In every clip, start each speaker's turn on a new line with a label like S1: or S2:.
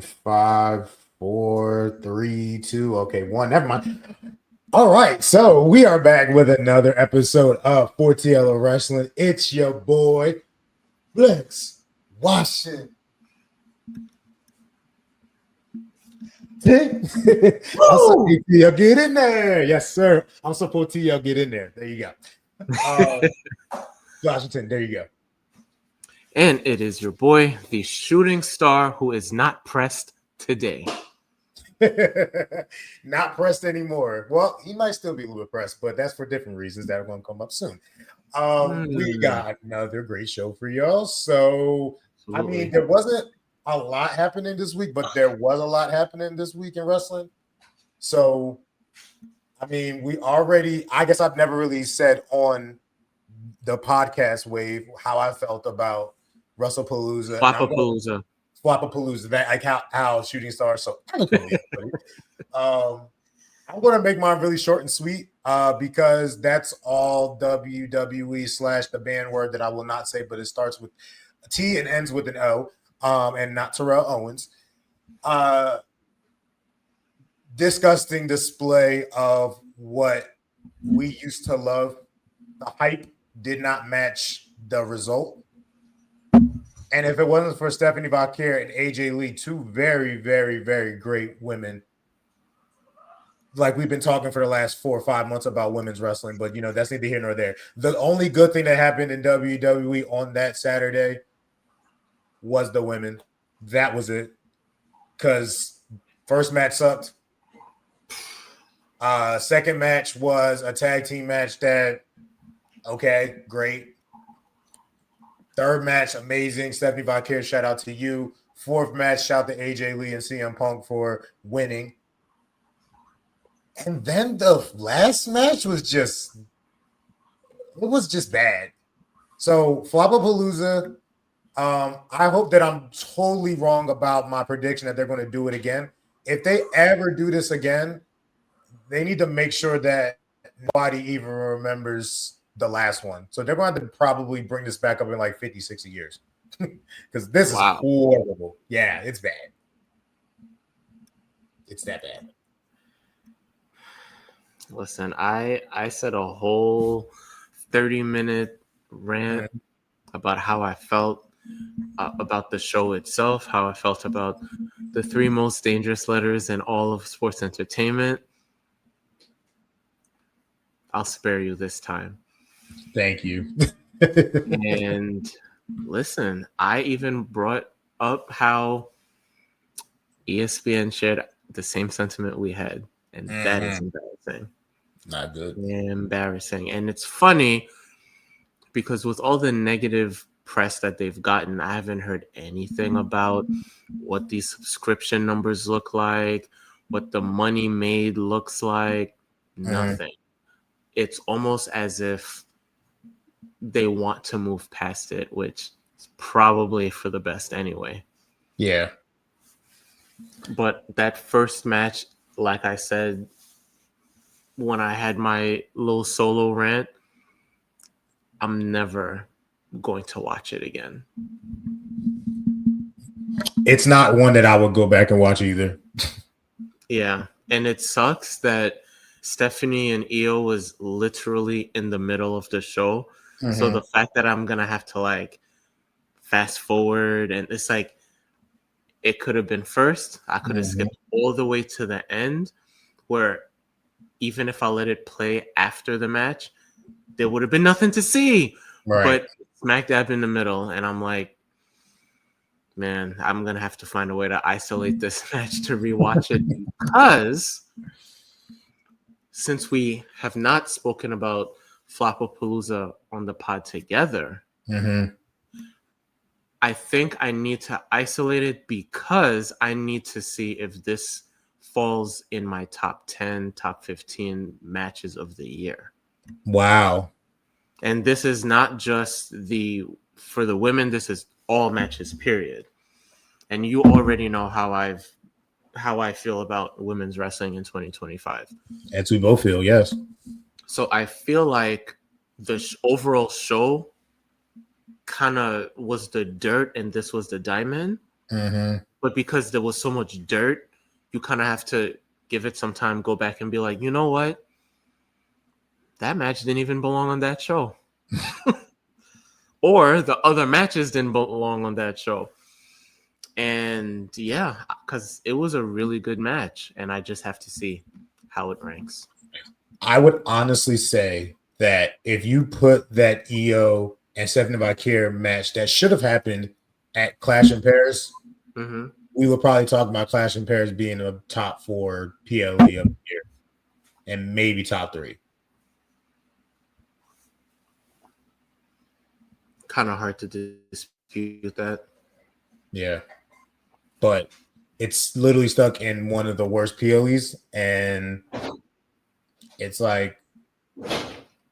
S1: 5, 4, 3, 2. Okay, 1. Never mind. All right, so we are back with another episode of 4TL Wrestling. It's your boy, Flex Washington. I'm sorry, TL, get in there. Yes, sir. I'm support TL, get in there. There you go. Washington, there you go.
S2: And it is your boy, the shooting star, who is not pressed today.
S1: Not pressed anymore. Well, he might still be a little bit pressed, but that's for different reasons that are going to come up soon. We got another great show for y'all. So, I mean, there wasn't a lot happening this week, but there was a lot happening this week in wrestling. So, I mean, I guess I've never really said on the podcast wave how I felt about WrestlePalooza. Flopapalooza, that like how shooting stars so eloquently. I'm going to make mine really short and sweet because that's all WWE / the band word that I will not say, but it starts with a T and ends with an O, and not Terrell Owens. Disgusting display of what we used to love. The hype did not match the result. And if it wasn't for Stephanie Valkyrie and AJ Lee, two very, very, very great women, like we've been talking for the last 4 or 5 months about women's wrestling, but that's neither here nor there. The only good thing that happened in WWE on that Saturday was the women. That was it. Because first match sucked. Second match was a tag team match that, okay, great. Third match, amazing. Stephanie Valkyrie, shout out to you. Fourth match, shout out to AJ Lee and CM Punk for winning. And then the last match was just bad. So Flopapalooza, I hope that I'm totally wrong about my prediction that they're going to do it again. If they ever do this again, they need to make sure that nobody even remembers the last one. So they're going to probably bring this back up in like 50, 60 years. Because this is horrible. Yeah, it's bad. It's that bad.
S2: Listen, I said a whole 30-minute rant about how I felt about the show itself, how I felt about the 3 most dangerous letters in all of sports entertainment. I'll spare you this time.
S1: Thank you.
S2: And listen, I even brought up how ESPN shared the same sentiment we had, and that is embarrassing.
S1: Not good.
S2: Embarrassing. And it's funny because with all the negative press that they've gotten, I haven't heard anything about what these subscription numbers look like, what the money made looks like. Nothing. It's almost as if they want to move past it, which is probably for the best anyway.
S1: Yeah.
S2: But that first match, like I said, when I had my little solo rant, I'm never going to watch it again.
S1: It's not one that I would go back and watch either.
S2: Yeah. And it sucks that Stephanie and Io was literally in the middle of the show. So the fact that I'm going to have to like fast forward, and it's like, it could have been first. I could have skipped all the way to the end, where even if I let it play after the match, there would have been nothing to see.
S1: Right.
S2: But smack dab in the middle, and I'm like, man, I'm going to have to find a way to isolate this match to rewatch it, because since we have not spoken about Flopapalooza on the pod together, I think I need to isolate it because I need to see if this falls in my top 10, top 15 matches of the year.
S1: Wow.
S2: And this is not just for the women, this is all matches, period. And you already know how I feel about women's wrestling in 2025.
S1: As we both feel, yes.
S2: So I feel like the overall show kind of was the dirt and this was the diamond. but because there was so much dirt, you kind of have to give it some time, go back and be like, you know what? That match didn't even belong on that show. Or the other matches didn't belong on that show. And yeah, because it was a really good match, and I just have to see how it ranks.
S1: I would honestly say that if you put that EO and Stephanie Valkyrie match that should have happened at Clash in Paris, we would probably talk about Clash in Paris being a top 4 PLE of the year and maybe top 3.
S2: Kind of hard to dispute that.
S1: Yeah. But it's literally stuck in one of the worst PLEs, and it's like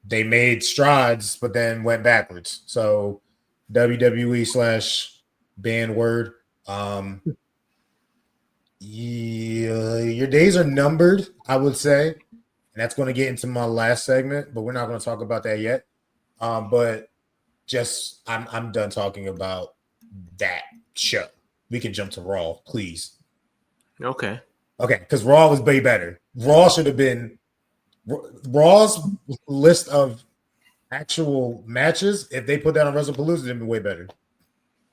S1: they made strides, but then went backwards. So WWE/ban word. Yeah, your days are numbered, I would say. And that's going to get into my last segment, but we're not going to talk about that yet. But just I'm done talking about that show. We can jump to Raw, please.
S2: Okay,
S1: because Raw was way better. Raw should have been Raw's list of actual matches. If they put that on WrestlePalooza, it'd be way better.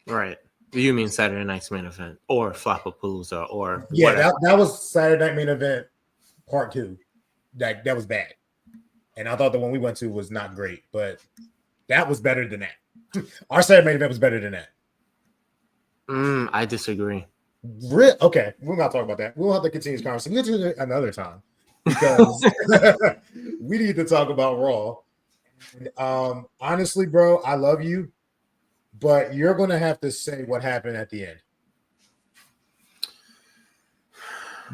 S2: Right. You mean Saturday Night's Main Event or Flopapalooza or
S1: yeah, that was Saturday Night Main Event Part 2. That was bad, and I thought the one we went to was not great, but that was better than that. Our Saturday Main Event was better than that.
S2: I disagree.
S1: Okay, we're not talking about that. We'll have to continue this conversation. We'll do it another time because we need to talk about Raw. Honestly, bro, I love you, but you're going to have to say what happened at the end.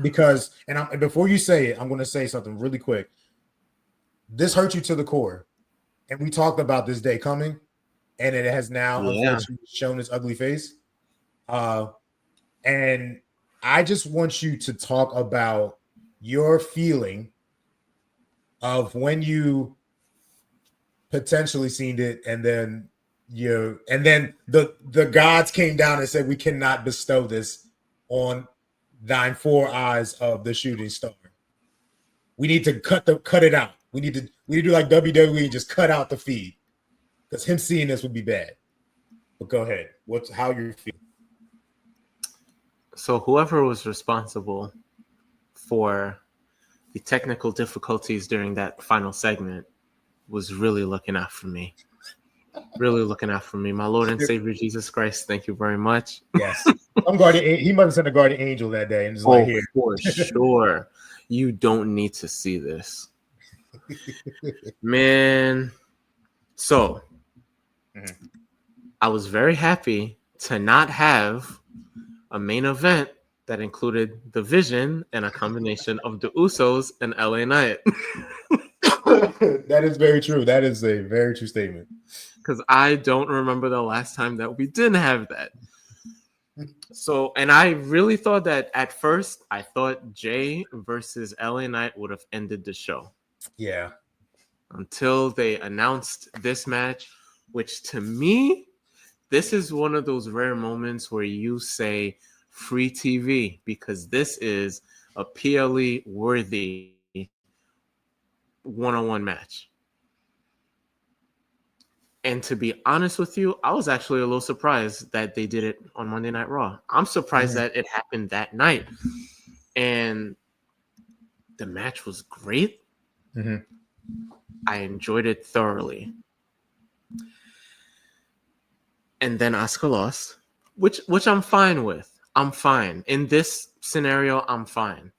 S1: Because, and before you say it, I'm going to say something really quick. This hurt you to the core. And we talked about this day coming, and it has now unfortunately shown its ugly face. And I just want you to talk about your feeling of when you potentially seen it, and then the gods came down and said, we cannot bestow this on thine 4 eyes of the shooting star. We need to cut it out. We need to do like WWE and just cut out the feed, because him seeing this would be bad. But go ahead. How you feel?
S2: So whoever was responsible for the technical difficulties during that final segment was really looking out for me. Really looking out for me. My Lord and Savior Jesus Christ, thank you very much.
S1: Yes. He must have sent a guardian angel that day and just like, here.
S2: For sure. You don't need to see this. Man. So I was very happy to not have a main event that included the Vision and a combination of the Usos and LA Knight.
S1: That is very true. That is a very true statement.
S2: Because I don't remember the last time that we didn't have that. So, and I really thought that at first, I thought Jay versus LA Knight would have ended the show.
S1: Yeah.
S2: Until they announced this match, which to me, this is one of those rare moments where you say free TV, because this is a PLE worthy one-on-one match. And to be honest with you, I was actually a little surprised that they did it on Monday Night Raw. I'm surprised that it happened that night. And the match was great. I enjoyed it thoroughly. And then Asuka lost, which I'm fine with. I'm fine. In this scenario, I'm fine.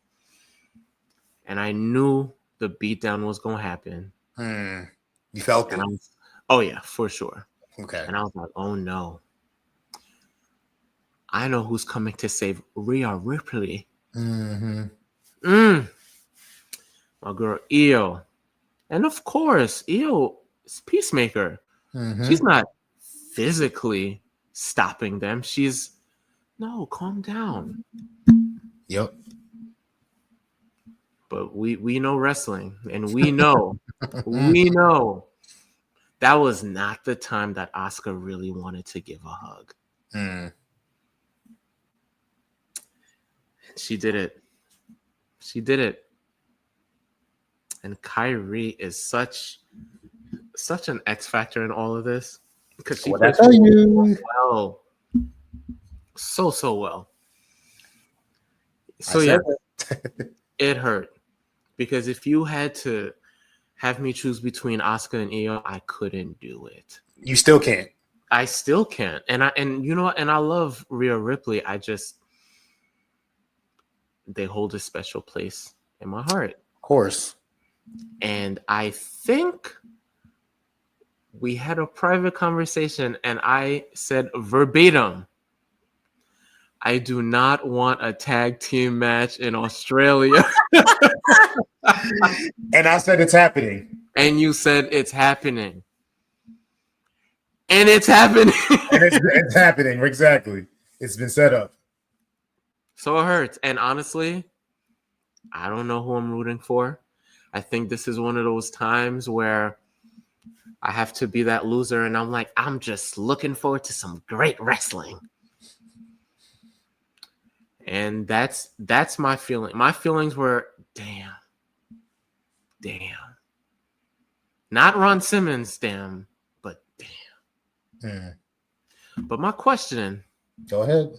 S2: And I knew the beatdown was going to happen.
S1: You felt it?
S2: Oh, yeah, for sure.
S1: Okay.
S2: And I was like, oh, no. I know who's coming to save Rhea Ripley. My girl, Io. And of course, Io is Peacemaker. She's not physically stopping them. No, calm down.
S1: Yep.
S2: But we know wrestling, and we know that was not the time that Asuka really wanted to give a hug. She did it. She did it. And Kyrie is such an X factor in all of this because she
S1: What I
S2: plays
S1: tell you?
S2: well, so well. So
S1: I
S2: yeah,
S1: said
S2: it hurt because if you had to have me choose between Asuka and Io, I couldn't do it.
S1: you still can't.
S2: I still can't. And you know what? And I love Rhea Ripley. They hold a special place in my heart.
S1: Of course.
S2: And I think we had a private conversation and I said verbatim, I do not want a tag team match in Australia.
S1: And I said it's happening.
S2: And you said it's happening. And it's happening.
S1: And it's happening. Exactly. It's been set up.
S2: So it hurts. And honestly, I don't know who I'm rooting for. I think this is one of those times where I have to be that loser and I'm like, I'm just looking forward to some great wrestling. And that's my feeling. My feelings were, damn. Not Ron Simmons, damn, but damn. But my question.
S1: Go ahead.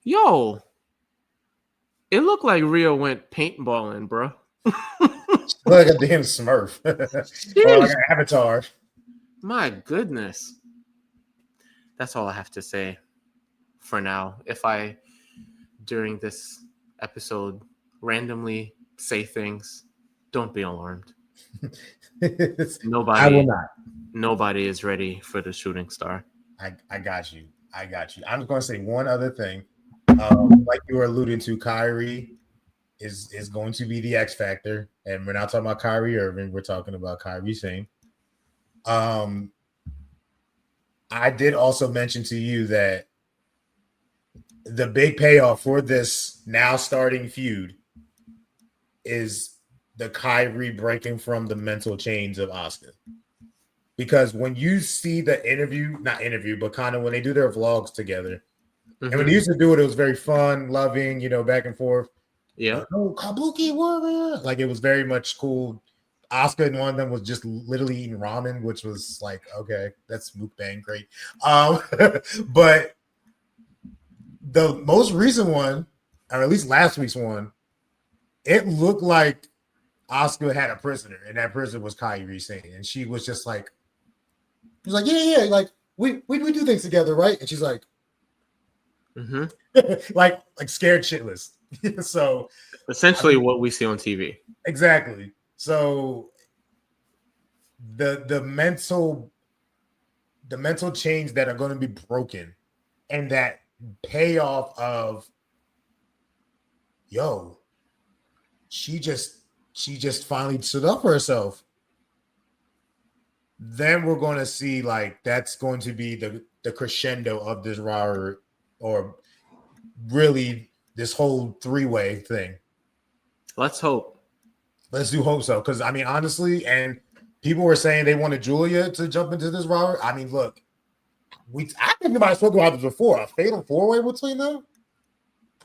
S2: Yo, it looked like Rio went paintballing, bro.
S1: Like a damn Smurf. Or like an avatar.
S2: My goodness. That's all I have to say for now. If I, during this episode, randomly say things, don't be alarmed.
S1: I will not.
S2: Nobody is ready for the shooting star.
S1: I got you. I'm just going to say one other thing. Like you were alluding to, Kyrie is going to be the X factor, and we're not talking about Kyrie Irving. We're talking about Kyrie Sane. I did also mention to you that the big payoff for this now starting feud is the Kyrie breaking from the mental chains of Asuka. Because when you see the not interview, but kind of when they do their vlogs together, and when they used to do it, it was very fun, loving, back and forth.
S2: Yeah.
S1: Oh, Kabuki warrior. Like, it was very much cool. Asuka and one of them was just literally eating ramen, which was like, okay, that's mukbang, great. But the most recent one, or at least last week's one, it looked like Asuka had a prisoner, and that prisoner was Kairi Sane, and she was just like, she's like, yeah, like we do things together, right? And she's like, like scared shitless. So
S2: essentially, what we see on TV.
S1: Exactly. So the mental chains that are going to be broken, and that payoff of, yo, she just finally stood up for herself. Then we're going to see, like, that's going to be the crescendo of this Raw, or really this whole three-way thing.
S2: Let's hope.
S1: Let's do hope so. Because, I mean, honestly, and people were saying they wanted Julia to jump into this Raw. I mean, look, I think we might have spoken about this before. A fatal four-way between them?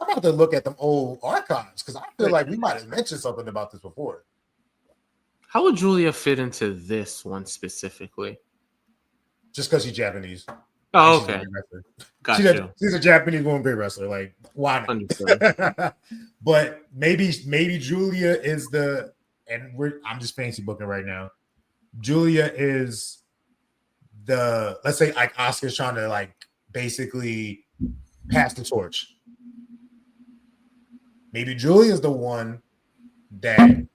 S1: I'm about to look at them old archives, because I feel like we might have mentioned something about this before.
S2: How would Julia fit into this one specifically?
S1: Just because she's Japanese.
S2: Oh, okay. Gotcha.
S1: She's a Japanese woman, great wrestler. Like, why not? But maybe Julia is I'm just fancy booking right now. Julia is let's say, like, Asuka's trying to, like, basically pass the torch. Maybe Julia is the one that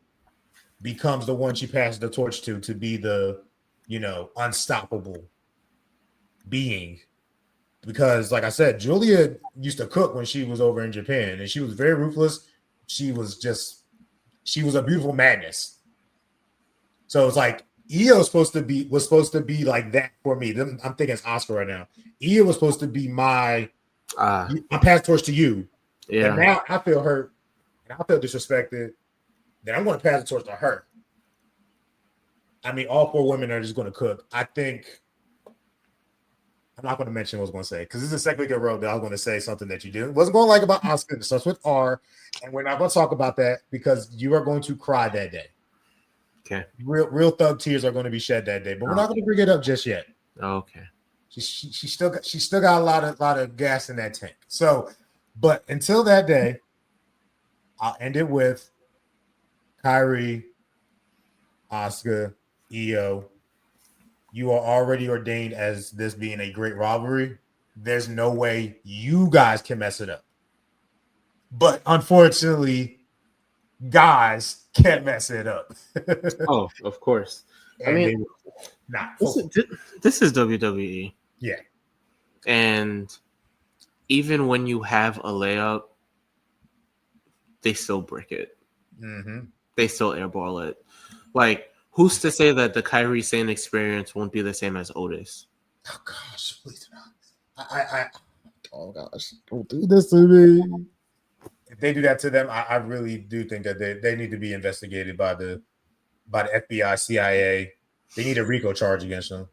S1: becomes the one she passes the torch to be the, unstoppable being. Because, like I said, Julia used to cook when she was over in Japan, and she was very ruthless. She was a beautiful madness. So it's like Io was supposed to be like that for me. I'm thinking it's Asuka right now. Io was supposed to be I pass torch to you. Yeah. And now I feel hurt and I feel disrespected. Then I'm going to pass the torch to her. I mean, all four women are just going to cook. I think I'm not going to mention what I was going to say because this is the second week in a row that I was going to say something that you did. Wasn't going to like about Oscar. It starts with R, and we're not going to talk about that because you are going to cry that day.
S2: Okay.
S1: Real thug tears are going to be shed that day, but we're not going to bring it up just yet.
S2: Okay.
S1: She still got a lot of gas in that tank. So, but until that day, I'll end it with Kyrie, Oscar, Io. You are already ordained as this being a great rivalry. There's no way you guys can mess it up. But unfortunately, guys can't mess it up.
S2: Oh, of course. I
S1: And
S2: mean, this is WWE.
S1: Yeah.
S2: And even when you have a layup, they still brick it.
S1: Mm-hmm.
S2: They still airball it. Like, who's to say that the Kyrie Sane experience won't be the same as Otis?
S1: Oh gosh, please not. Oh gosh, don't do this to me. If they do that to them, I really do think that they need to be investigated by the FBI, CIA. They need a RICO charge against them.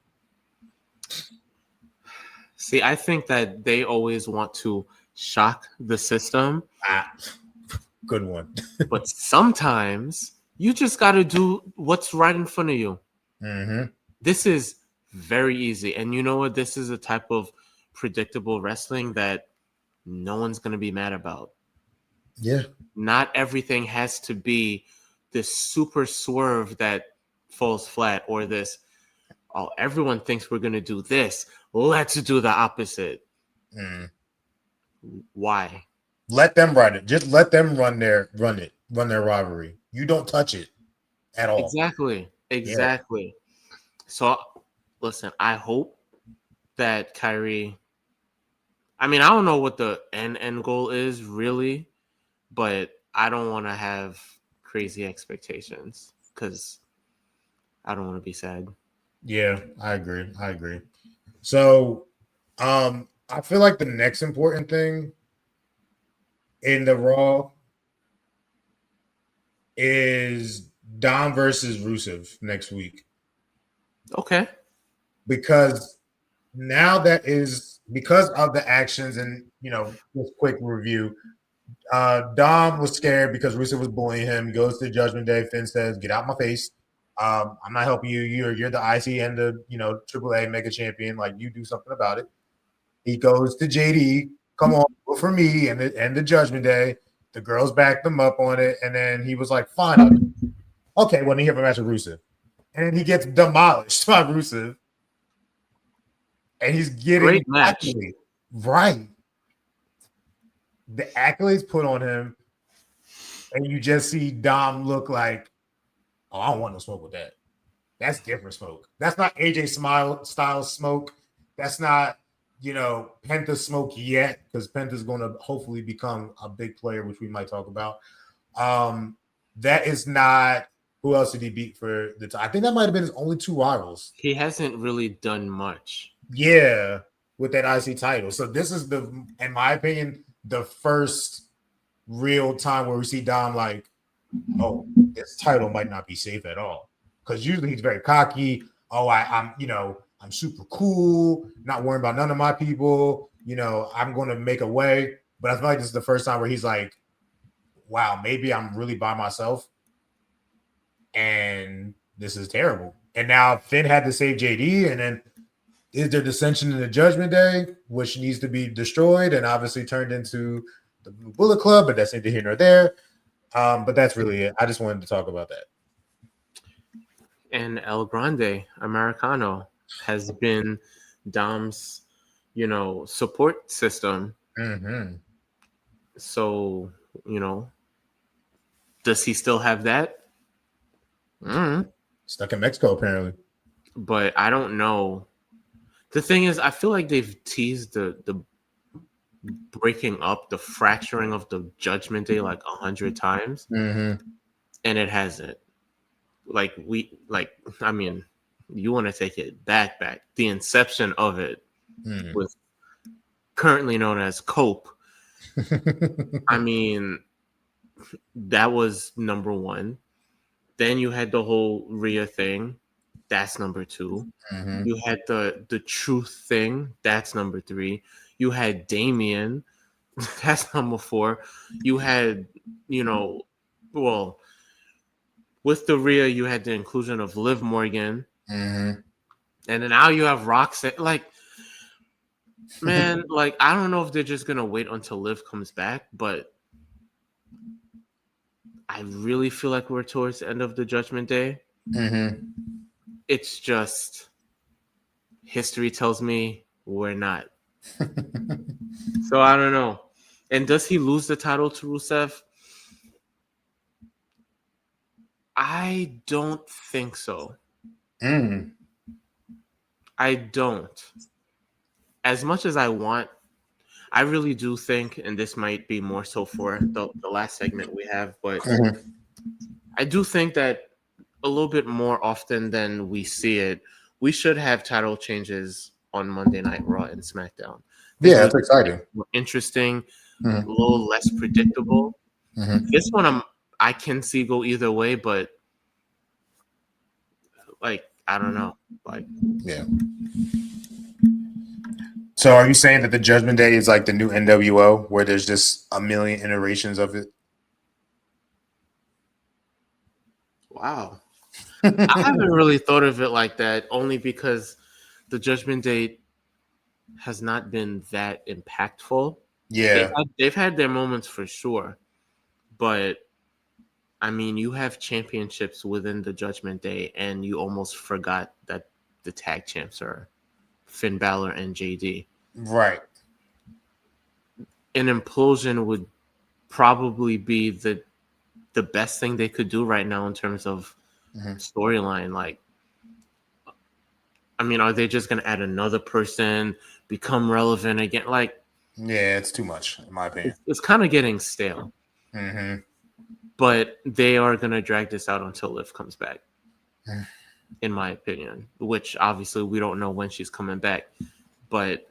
S2: See, I think that they always want to shock the system.
S1: Good one.
S2: But sometimes you just got to do what's right in front of you.
S1: Mm-hmm.
S2: This is very easy. And you know what? This is a type of predictable wrestling that no one's going to be mad about.
S1: Yeah.
S2: Not everything has to be this super swerve that falls flat or this, oh, everyone thinks we're going to do this. Let's do the opposite.
S1: Mm.
S2: Why?
S1: Let them run it. Just let them run their rivalry. You don't touch it at all.
S2: Exactly. Yeah. So, listen, I hope that Kyrie. I mean, I don't know what the end goal is really, but I don't want to have crazy expectations because I don't want to be sad.
S1: Yeah, I agree. So, I feel like the next important thing in the Raw is Dom versus Rusev next week.
S2: Okay.
S1: Because now that is because of the actions and this quick review. Dom was scared because Rusev was bullying him. Goes to Judgment Day. Finn says, "Get out my face. I'm not helping you. You're the IC and the AAA Mega Champion. Like you do something about it." He goes to JD. Come on, go for me and the Judgment Day. The girls backed them up on it, and then he was like, "Fine, okay." Well, then he have a match with Rusev, and then he gets demolished by Rusev, and he's getting
S2: great match.
S1: Right. The accolades put on him, and you just see Dom look like, oh, I don't want no smoke with that. That's different smoke. That's not AJ style smoke. That's not, Penta smoke yet, because Penta's going to hopefully become a big player, which we might talk about. That is not, who else did he beat for the time? I think that might have been his only two rivals.
S2: He hasn't really done much.
S1: Yeah, with that IC title. So this is in my opinion, the first real time where we see Dom like, oh, this title might not be safe at all. Because usually he's very cocky. Oh, I'm super cool, not worrying about none of my people. I'm going to make a way. But I feel like this is the first time where he's like, wow, maybe I'm really by myself. And this is terrible. And now Finn had to save JD, and then is there dissension in the Judgment Day, which needs to be destroyed and obviously turned into the Blue Bullet Club, but that's neither here nor there. But that's really it. I just wanted to talk about that.
S2: And El Grande Americano has been Dom's, support system.
S1: Mm-hmm.
S2: So, does he still have that? Mm-hmm.
S1: Stuck in Mexico, apparently.
S2: But I don't know. The thing is, I feel like they've teased the breaking up, the fracturing of the Judgment Day like 100 times,
S1: and
S2: it hasn't. I mean, you want to take it back. The inception of it was currently known as Cope. I mean, that was number one. Then you had the whole Rhea thing. That's number 2.
S1: Mm-hmm.
S2: You had the Truth thing. That's number 3. You had Damien. That's number 4. You had, well, with the Rhea, you had the inclusion of Liv Morgan.
S1: Mm-hmm.
S2: And then now you have Roxanne. Like, man, like, I don't know if they're just going to wait until Liv comes back, but I really feel like we're towards the end of the Judgment Day.
S1: Mm-hmm.
S2: It's just history tells me we're not. So I don't know. And does he lose the title to Rusev? I don't think so.
S1: Mm.
S2: I don't. As much as I want, I really do think, and this might be more so for the last segment we have, but
S1: Mm-hmm.
S2: I do think that a little bit more often than we see it, we should have title changes on Monday Night Raw and SmackDown.
S1: Yeah, that's exciting.
S2: More interesting,
S1: Mm-hmm.
S2: a little less predictable.
S1: Mm-hmm.
S2: This one I can see go either way, but like I don't know. Like
S1: Yeah. So are you saying that the Judgment Day is like the new NWO where there's just a million iterations of it?
S2: wow. I haven't really thought of it like that, only because the Judgment Day has not been that impactful.
S1: Yeah.
S2: They've had their moments for sure, but I mean, you have championships within the Judgment Day, and you almost forgot that the tag champs are Finn Balor and JD.
S1: Right.
S2: An implosion would probably be the best thing they could do right now in terms of storyline. Like, I mean, are they just going to add another person, become relevant again? Like,
S1: yeah, it's too much, in my opinion.
S2: It's kind of getting stale.
S1: Mm-hmm.
S2: But they are going to drag this out until Liv comes back, in my opinion, which obviously we don't know when she's coming back. But,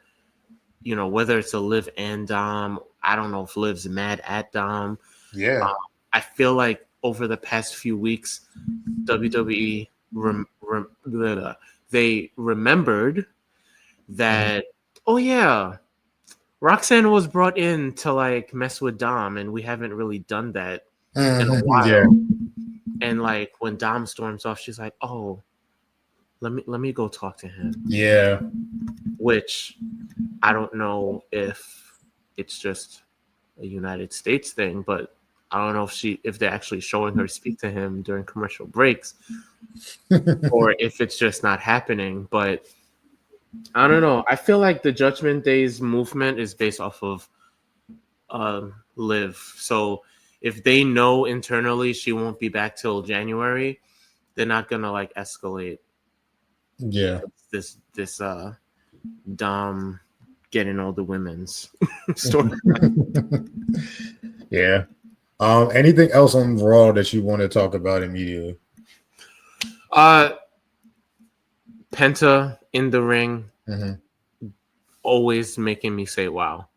S2: whether it's a Liv and Dom, I don't know if Liv's mad at Dom.
S1: Yeah.
S2: I feel like over the past few weeks, WWE they remembered that, oh yeah, Roxanne was brought in to like mess with Dom, and we haven't really done that in a while.
S1: Yeah.
S2: And like when Dom storms off, she's like, "Oh, let me go talk to him."
S1: Yeah.
S2: Which I don't know if it's just a United States thing, but I don't know if they're actually showing her speak to him during commercial breaks, or if it's just not happening. But I don't know. I feel like the Judgment Day's movement is based off of Liv. So if they know internally she won't be back till January, they're not gonna like escalate.
S1: Yeah.
S2: This Dom getting all the women's story.
S1: Yeah. Anything else on Raw that you want to talk about immediately?
S2: Penta in the ring,
S1: Mm-hmm.
S2: always making me say wow.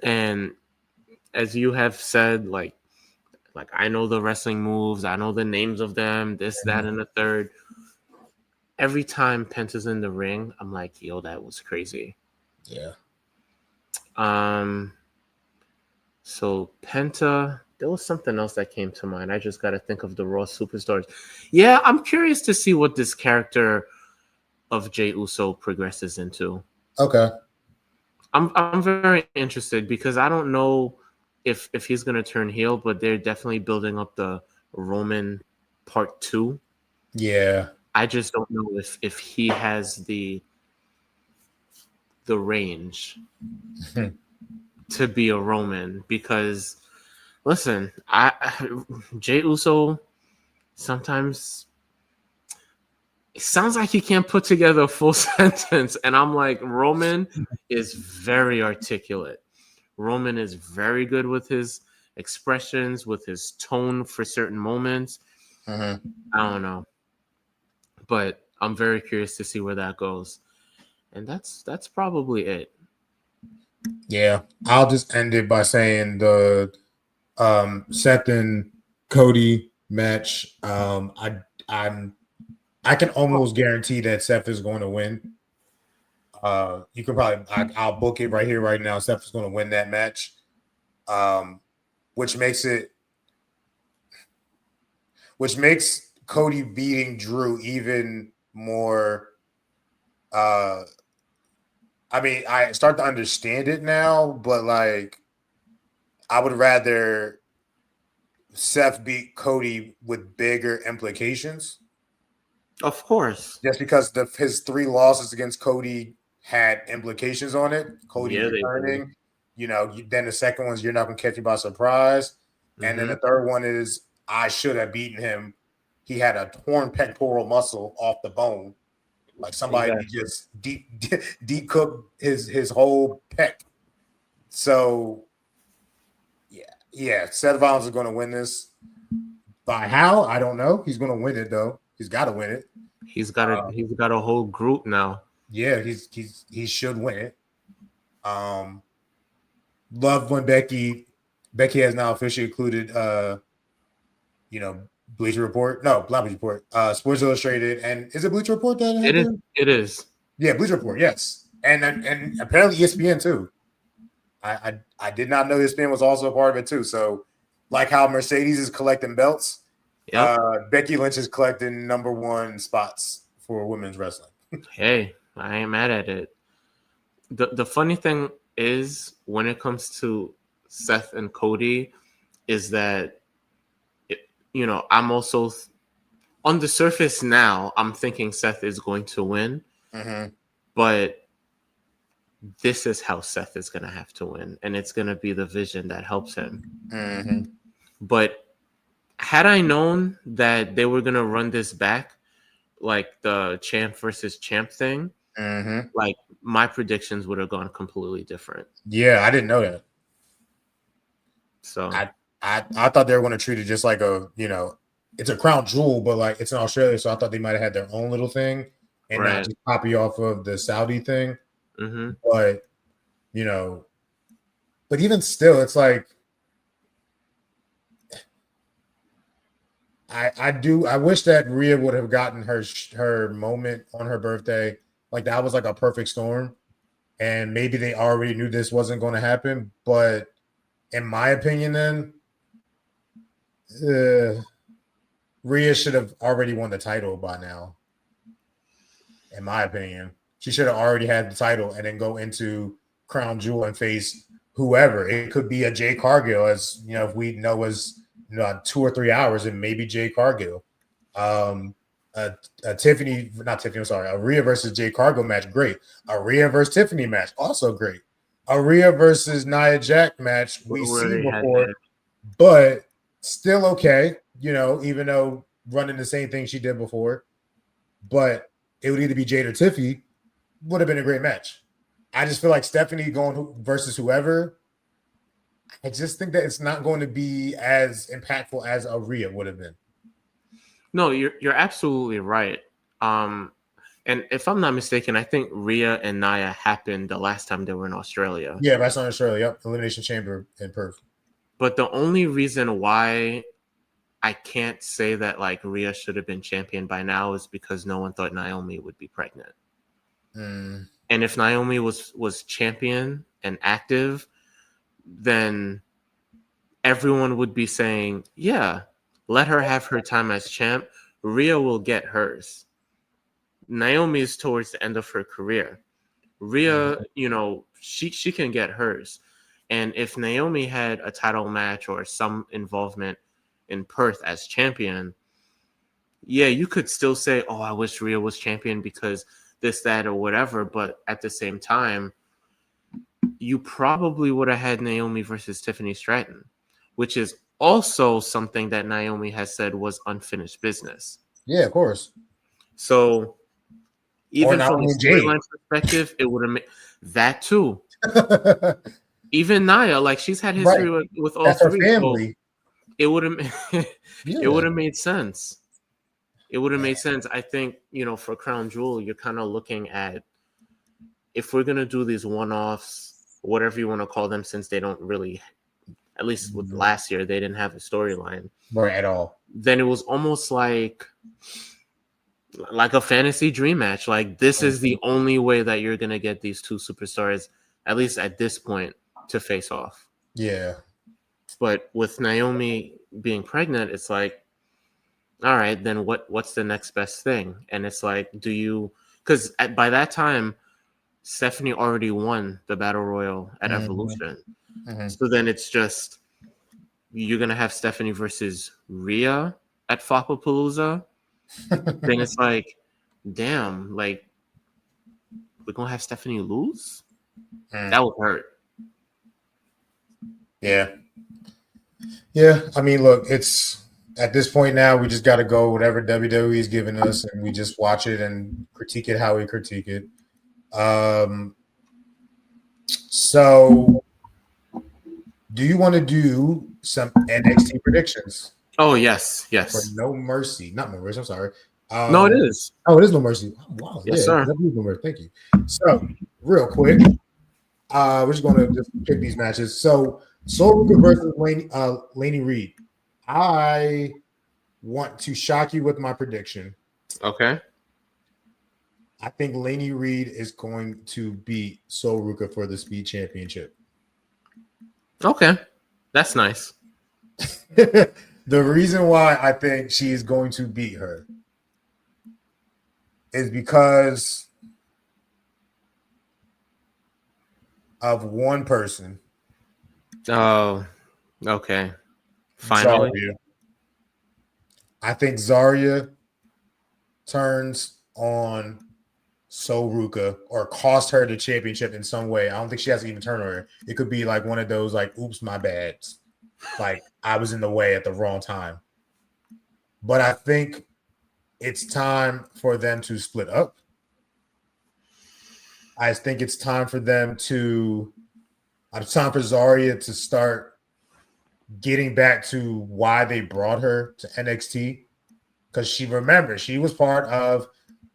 S2: And as you have said, like I know the wrestling moves, I know the names of them, this, that, and the third. Every time Penta's in the ring, I'm like, yo, that was crazy.
S1: Yeah.
S2: So Penta, there was something else that came to mind. I just got to think of the Raw superstars. Yeah, I'm curious to see what this character of Jey Uso progresses into.
S1: Okay.
S2: I'm very interested because I don't know if he's gonna turn heel, but they're definitely building up the Roman Part 2.
S1: Yeah.
S2: I just don't know if he has the range to be a Roman, because listen, Jey Uso sometimes it sounds like he can't put together a full sentence, and I'm like, Roman is very articulate. Roman is very good with his expressions, with his tone for certain moments. I don't know, but I'm very curious to see where that goes. And that's probably it.
S1: Yeah. I'll just end it by saying the Seth and Cody match. I'm I can almost guarantee that Seth is going to win. You can probably I'll book it right here, right now. Seth is going to win that match, which makes Cody beating Drew even more. I mean, I start to understand it now, but like, I would rather Seth beat Cody with bigger implications.
S2: Of course.
S1: Just because his 3 losses against Cody had implications on it. Cody
S2: Yeah, they do.
S1: returning, then the second one's you're not going to catch me by surprise. And then the third one is I should have beaten him. He had a torn pectoral muscle off the bone. Like somebody just deep cook his whole pec. So yeah, Seth Rollins is going to win this. By how? I don't know. He's going to win it though. He's got to win it.
S2: He's got a whole group now.
S1: Yeah, he should win it. Love when Becky has now officially included Bleacher Report. No, not Bleacher Report. Sports Illustrated, and is it Bleacher Report that
S2: it is? It is.
S1: Yeah, Bleacher Report. Yes, and apparently ESPN too. I did not know ESPN was also a part of it too. So, like how Mercedes is collecting belts, Becky Lynch is collecting #1 spots for women's wrestling.
S2: Hey, I ain't mad at it. The funny thing is, when it comes to Seth and Cody, is that I'm also on the surface now. I'm thinking Seth is going to win, but this is how Seth is going to have to win, and it's going to be the vision that helps him. But had I known that they were going to run this back, like the champ versus champ thing, like my predictions would have gone completely different.
S1: Yeah, I didn't know that.
S2: So
S1: I thought they were going to treat it just like it's a crown jewel, but like it's in Australia, so I thought they might have had their own little thing and not just copy off of the Saudi thing. But but even still, it's like I wish that Rhea would have gotten her moment on her birthday. Like that was like a perfect storm, and maybe they already knew this wasn't going to happen. But in my opinion, then Rhea should have already won the title by now. In my opinion, she should have already had the title and then go into Crown Jewel and face whoever. It could be a Jade Cargill, as if we know as 2 or 3 hours, and maybe Jade Cargill. A Rhea versus Jade Cargill match, great. A Rhea versus Tiffany match, also great. A Rhea versus Nia Jax match we've seen before, but still okay. Even though running the same thing she did before, but it would either be Jade or Tiffy. Would have been a great match. I just feel like Stephanie going versus whoever. I just think that it's not going to be as impactful as a Rhea would have been.
S2: No, you're absolutely right. And if I'm not mistaken, I think Rhea and Nia happened the last time they were in Australia.
S1: Yeah, that's not Australia. Yep, Elimination Chamber in Perth.
S2: But the only reason why I can't say that like Rhea should have been champion by now is because no one thought Naomi would be pregnant. And if Naomi was champion and active, then everyone would be saying, yeah, let her have her time as champ. Rhea will get hers. Naomi is towards the end of her career. Rhea, she can get hers. And if Naomi had a title match or some involvement in Perth as champion, yeah, you could still say, oh, I wish Rhea was champion because this, that, or whatever. But at the same time, you probably would have had Naomi versus Tiffany Stratton, which is also something that Naomi has said was unfinished business.
S1: Yeah, of course.
S2: So even from a storyline perspective, it would have made that too. Even Nia, like she's had history with all three.
S1: Family.
S2: So it would have it would have made sense. It would have made sense. I think, for Crown Jewel, you're kind of looking at, if we're going to do these one-offs, whatever you want to call them, since they don't really, at least with last year, they didn't have a storyline.
S1: Right, at all.
S2: Then it was almost like like a fantasy dream match. Like this is the only way that you're gonna get these two superstars, at least at this point, to face off.
S1: Yeah.
S2: But with Naomi being pregnant, it's like, all right, then what's the next best thing? And it's like, do you? Because by that time, Stephanie already won the battle royal at Evolution. So then it's just you're gonna have Stephanie versus Rhea at Fapapalooza. Then it's like, damn, like we're gonna have Stephanie lose? That would hurt.
S1: Yeah. Yeah. I mean, look, it's at this point now, we just got to go whatever WWE is giving us, and we just watch it and critique it how we critique it. So, do you want to do some NXT predictions?
S2: Oh yes,
S1: For
S2: yes.
S1: No Mercy, not No Mercy. I'm sorry.
S2: No, it is.
S1: Oh, it is No Mercy. Oh, wow.
S2: Yes,
S1: yeah,
S2: sir.
S1: that is No Mercy. Thank you. So, real quick, we're just going to just pick these matches. So, Sol Ruka versus Laney Reed. I want to shock you with my prediction.
S2: Okay.
S1: I think Laney Reed is going to beat Sol Ruka for the Speed Championship.
S2: Okay. That's nice.
S1: The reason why I think she is going to beat her is because of one person.
S2: Oh, okay. Finally.
S1: Zarya. I think Zarya turns on Sol Ruka or cost her the championship in some way. I don't think she has to even turn on her. It could be like one of those like, oops, my bad. Like I was in the way at the wrong time. But I think it's time for them to split up. I think it's time for them to it's time for Zarya to start getting back to why they brought her to NXT. Because she was part of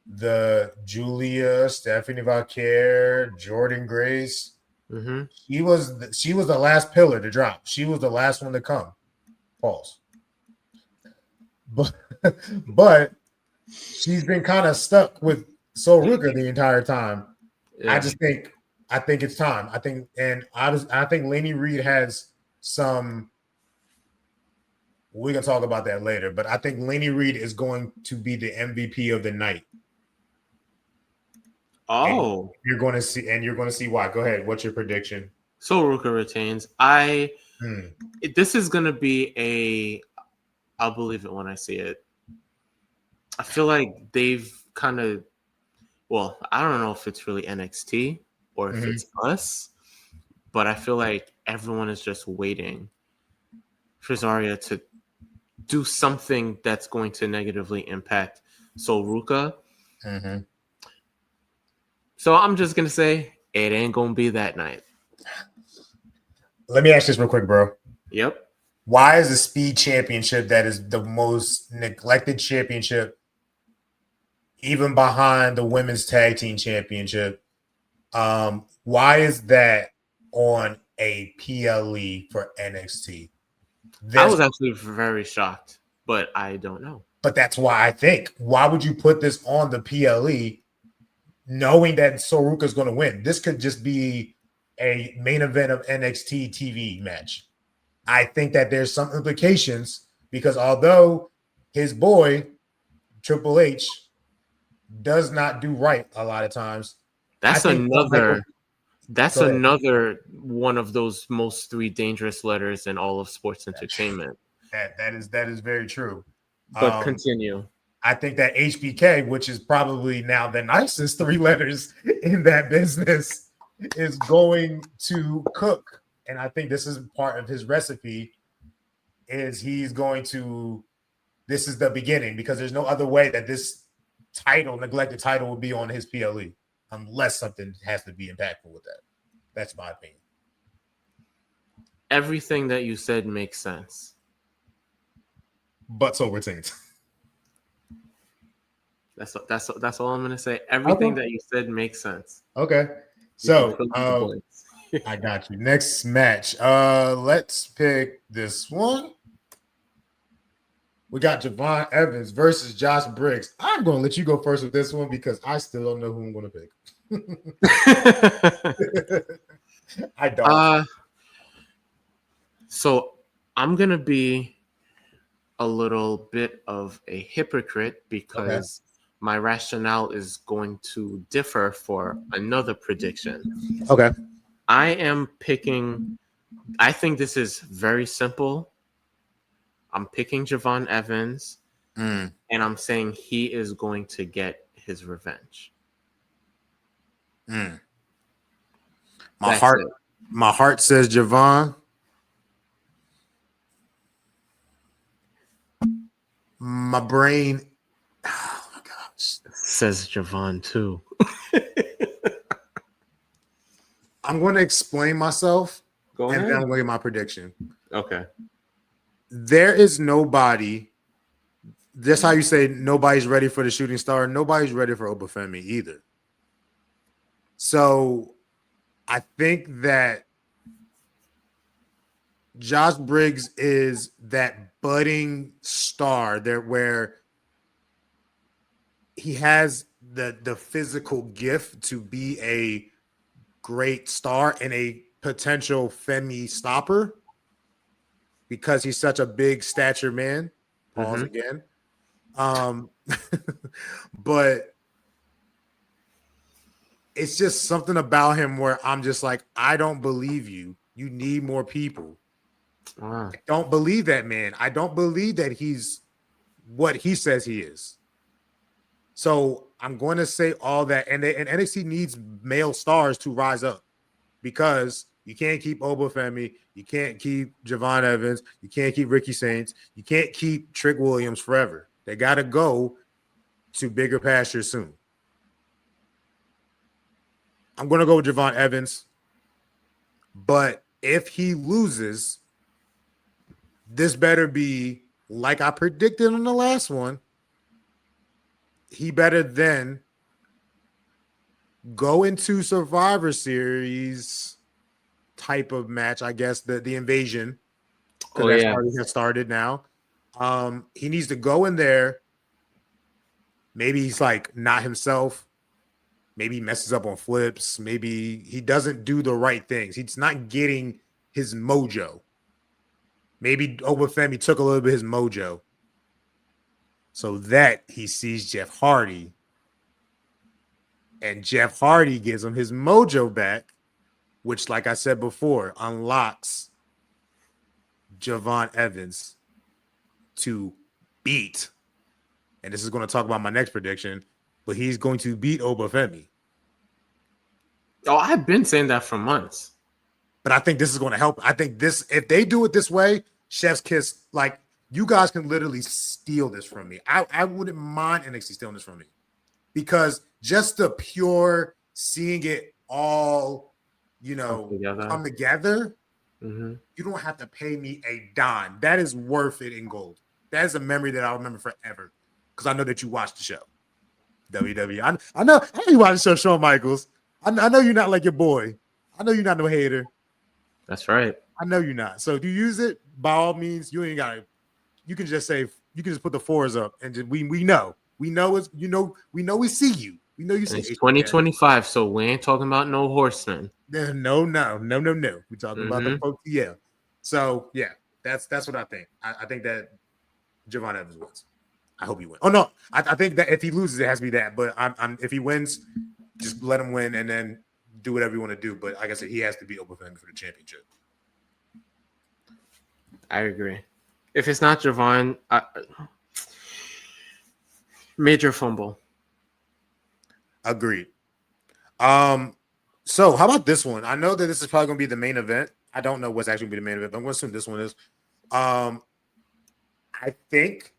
S1: the Julia, Stephanie Valkyrie, Jordan Grace.
S2: Mm-hmm.
S1: She was the last pillar to drop. She was the last one to come. Pause. But she's been kind of stuck with Sol Ruka the entire time. Yeah. I think it's time. I think Laney Reed has some. We can talk about that later, but I think Laney Reed is going to be the MVP of the night.
S2: Oh,
S1: and you're going to see why. Go ahead. What's your prediction?
S2: Sol Ruka retains. This is going to be I'll believe it when I see it. I feel like they've kind of, well, I don't know if it's really NXT or if it's us, but I feel like everyone is just waiting for Zarya to do something that's going to negatively impact Sol Ruka.
S1: Mm-hmm.
S2: So I'm just going to say it ain't going to be that night.
S1: Let me ask this real quick, bro.
S2: Yep.
S1: Why is the Speed Championship that is the most neglected championship, even behind the Women's Tag Team Championship, why is that on a PLE for NXT?
S2: I was actually very shocked, but I don't know.
S1: But that's why I think. Why would you put this on the PLE knowing that Sol Ruka is going to win? This could just be a main event of NXT TV match. I think that there's some implications because although his boy, Triple H, does not do right a lot of times.
S2: That's another one of those most 3 dangerous letters in all of sports entertainment.
S1: That is very true.
S2: But continue.
S1: I think that HBK, which is probably now the nicest 3 letters in that business, is going to cook. And I think this is part of his recipe is he's going to – this is the beginning because there's no other way that this neglected title, would be on his PLE unless something has to be impactful with that. That's my opinion.
S2: Everything that you said makes sense.
S1: But so retains.
S2: That's all I'm going to say. Everything that you said makes sense.
S1: Okay. So I got you. Next match. Let's pick this one. We got Javon Evans versus Josh Briggs. I'm going to let you go first with this one because I still don't know who I'm going to pick. I don't.
S2: So I'm going to be a little bit of a hypocrite because my rationale is going to differ for another prediction.
S1: Okay.
S2: I am picking, I think this is very simple. I'm picking Javon Evans, and I'm saying he is going to get his revenge.
S1: My
S2: That's
S1: heart,
S2: it.
S1: my heart says Javon. My brain, oh my gosh,
S2: Says Javon too.
S1: I'm going to explain myself,
S2: Go
S1: and
S2: ahead.
S1: then I'm going to get my prediction.
S2: Okay.
S1: There is nobody. That's how you say nobody's ready for the shooting star. Nobody's ready for Obafemi either. So I think that Josh Briggs is that budding star there where he has the physical gift to be a great star and a potential Femi stopper because he's such a big stature man. Pause again. But it's just something about him where I'm just like, I don't believe you. You need more people.
S2: Wow.
S1: I don't believe that man. I don't believe that he's what he says he is. So I'm going to say all that. And NXT needs male stars to rise up because you can't keep Obafemi. You can't keep Javon Evans. You can't keep Ricky Saints. You can't keep Trick Williams forever. They got to go to bigger pastures soon. I'm going to go with Javon Evans. But if he loses, this better be like I predicted in the last one. He better then go into Survivor Series type of match, I guess, the invasion, because that's already has started now. He needs to go in there. Maybe he's like not himself. Maybe he messes up on flips. Maybe he doesn't do the right things. He's not getting his mojo. Maybe Obafemi took a little bit of his mojo so that he sees Jeff Hardy. And Jeff Hardy gives him his mojo back, which, like I said before, unlocks Javon Evans to beat. And this is going to talk about my next prediction, but he's going to beat Obafemi.
S2: Oh, I've been saying that for months.
S1: But I think this is going to help. I think this, if they do it this way, Chef's Kiss, like you guys can literally steal this from me. I wouldn't mind NXT stealing this from me because just the pure seeing it all, come together, you don't have to pay me a dime. That is worth it in gold. That is a memory that I'll remember forever because I know that you watched the show. WWE. I know you watch the show, Shawn Michaels. I know you're not like your boy. I know you're not no hater.
S2: That's right.
S1: I know you're not. So if you use it, by all means, you ain't got to. You can just say, you can just put the fours up and just, we know. We know it's, we know we see you. We know you see
S2: it's 2025, so we ain't talking about no horsemen.
S1: No. We're talking about the folks. Yeah. So yeah, that's what I think. I think that Javon Evans wins. I hope he wins. Oh no, I think that if he loses, it has to be that. But if he wins, just let him win and then do whatever you want to do. But like I said, he has to be Obafemi for the championship.
S2: I agree. If it's not Javon, major fumble.
S1: Agreed. So how about this one? I know that this is probably going to be the main event. I don't know what's actually going to be the main event, but I'm going to assume this one is. I think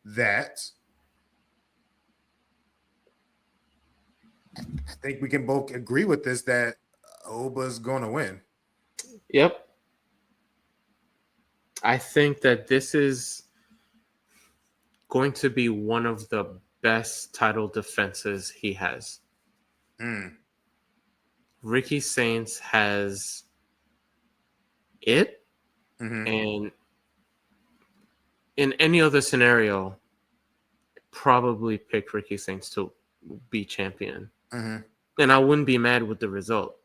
S1: we can both agree with this that Oba's going to win.
S2: Yep. I think that this is going to be one of the best title defenses he has. Ricky Saints has it, and in any other scenario, probably pick Ricky Saints to be champion.
S1: Mhm.
S2: And I wouldn't be mad with the result.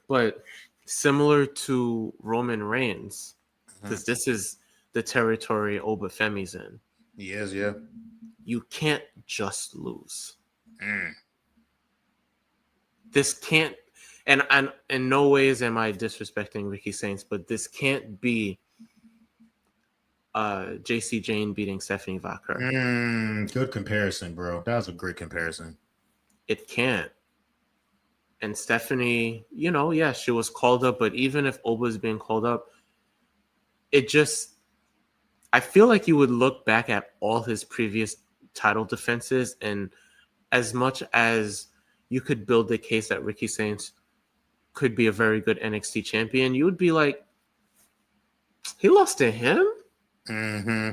S2: But similar to Roman Reigns, because this is the territory Obafemi's in,
S1: He is, yeah.
S2: you can't just lose.
S1: Mm.
S2: This can't, and in no ways am I disrespecting Ricky Saints, but this can't be JC Jane beating Stephanie Vacher.
S1: Good comparison, bro. That was a great comparison.
S2: It can't. And Stephanie, yeah, she was called up, but even if Oba's being called up, I feel like you would look back at all his previous title defenses, and as much as you could build the case that Ricky Saints could be a very good NXT champion, you would be like, he lost to him?
S1: Mm-hmm.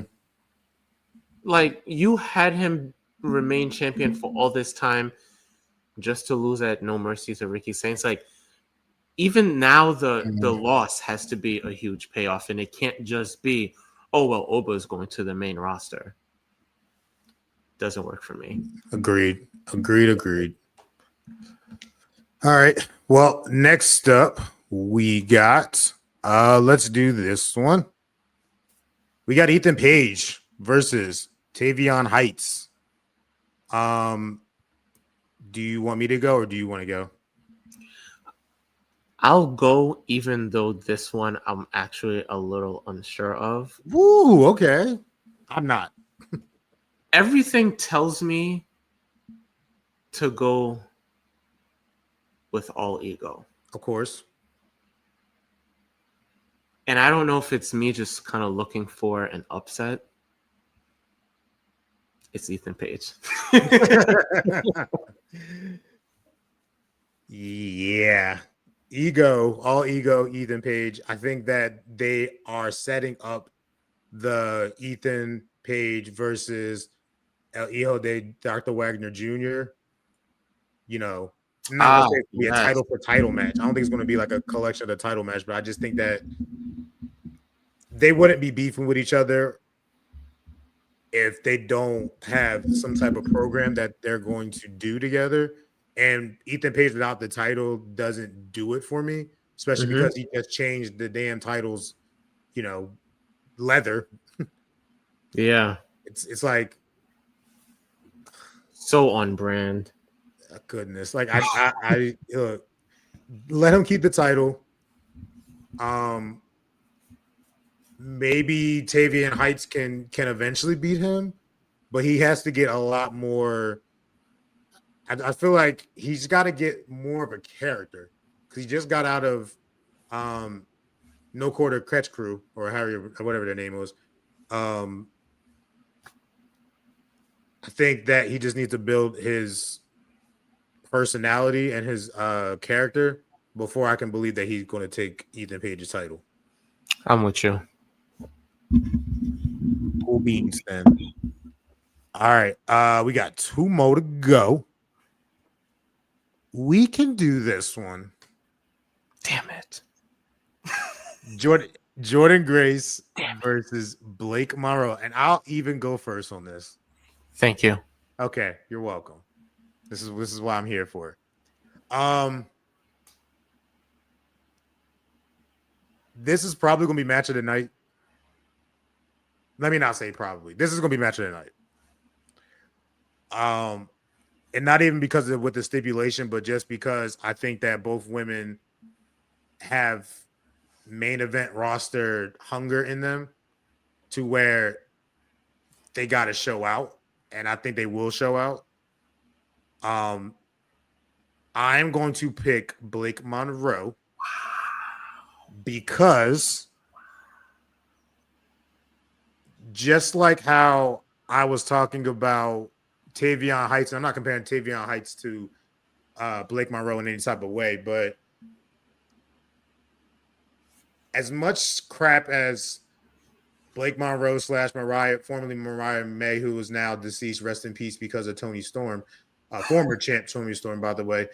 S2: Like, you had him remain champion for all this time just to lose at No Mercy to Ricky Saints. Like, even now, the loss has to be a huge payoff, and it can't just be, oh, well, Oba is going to the main roster. Doesn't work for me.
S1: Agreed. All right. Well, next up, we got, let's do this one. We got Ethan Page versus Tavion Heights. Do you want me to go or do you want to go?
S2: I'll go, even though this one I'm actually a little unsure of.
S1: Woo, okay. I'm not.
S2: Everything tells me to go with All Ego.
S1: Of course.
S2: And I don't know if it's me just kind of looking for an upset. It's Ethan Page.
S1: Yeah. All ego, Ethan Page. I think that they are setting up the Ethan Page versus El Hijo de Dr. Wagner Jr. Not gonna say it's gonna be a title for title match. I don't think it's gonna be like a collection of the title match, but I just think that they wouldn't be beefing with each other if they don't have some type of program that they're going to do together. And Ethan Page without the title doesn't do it for me, especially because he just changed the damn titles, leather.
S2: Yeah.
S1: It's like
S2: so on brand.
S1: Goodness. Like I look, let him keep the title. Maybe Tavion Heights can eventually beat him, but he has to get a lot more. I feel like he's got to get more of a character because he just got out of No Quarter Catch Crew or whatever their name was. I think that he just needs to build his personality and his character before I can believe that he's going to take Ethan Page's title.
S2: I'm with you.
S1: Cool beans, then. All right, we got 2 more to go. We can do this one.
S2: Damn it.
S1: Jordan Grace versus Blake Monroe. And I'll even go first on this.
S2: Thank you.
S1: Okay, you're welcome. This is what I'm here for. This is probably gonna be match of the night. Let me not say probably. This is gonna be match of the night. And not even because of with the stipulation, but just because I think that both women have main event roster hunger in them to where they got to show out, and I think they will show out. I'm going to pick Blake Monroe because just like how I was talking about Tavion Heights, I'm not comparing Tavion Heights to Blake Monroe in any type of way, but as much crap as Blake Monroe / Mariah, formerly Mariah May, who is now deceased, rest in peace because of Toni Storm, former champ Toni Storm, by the way,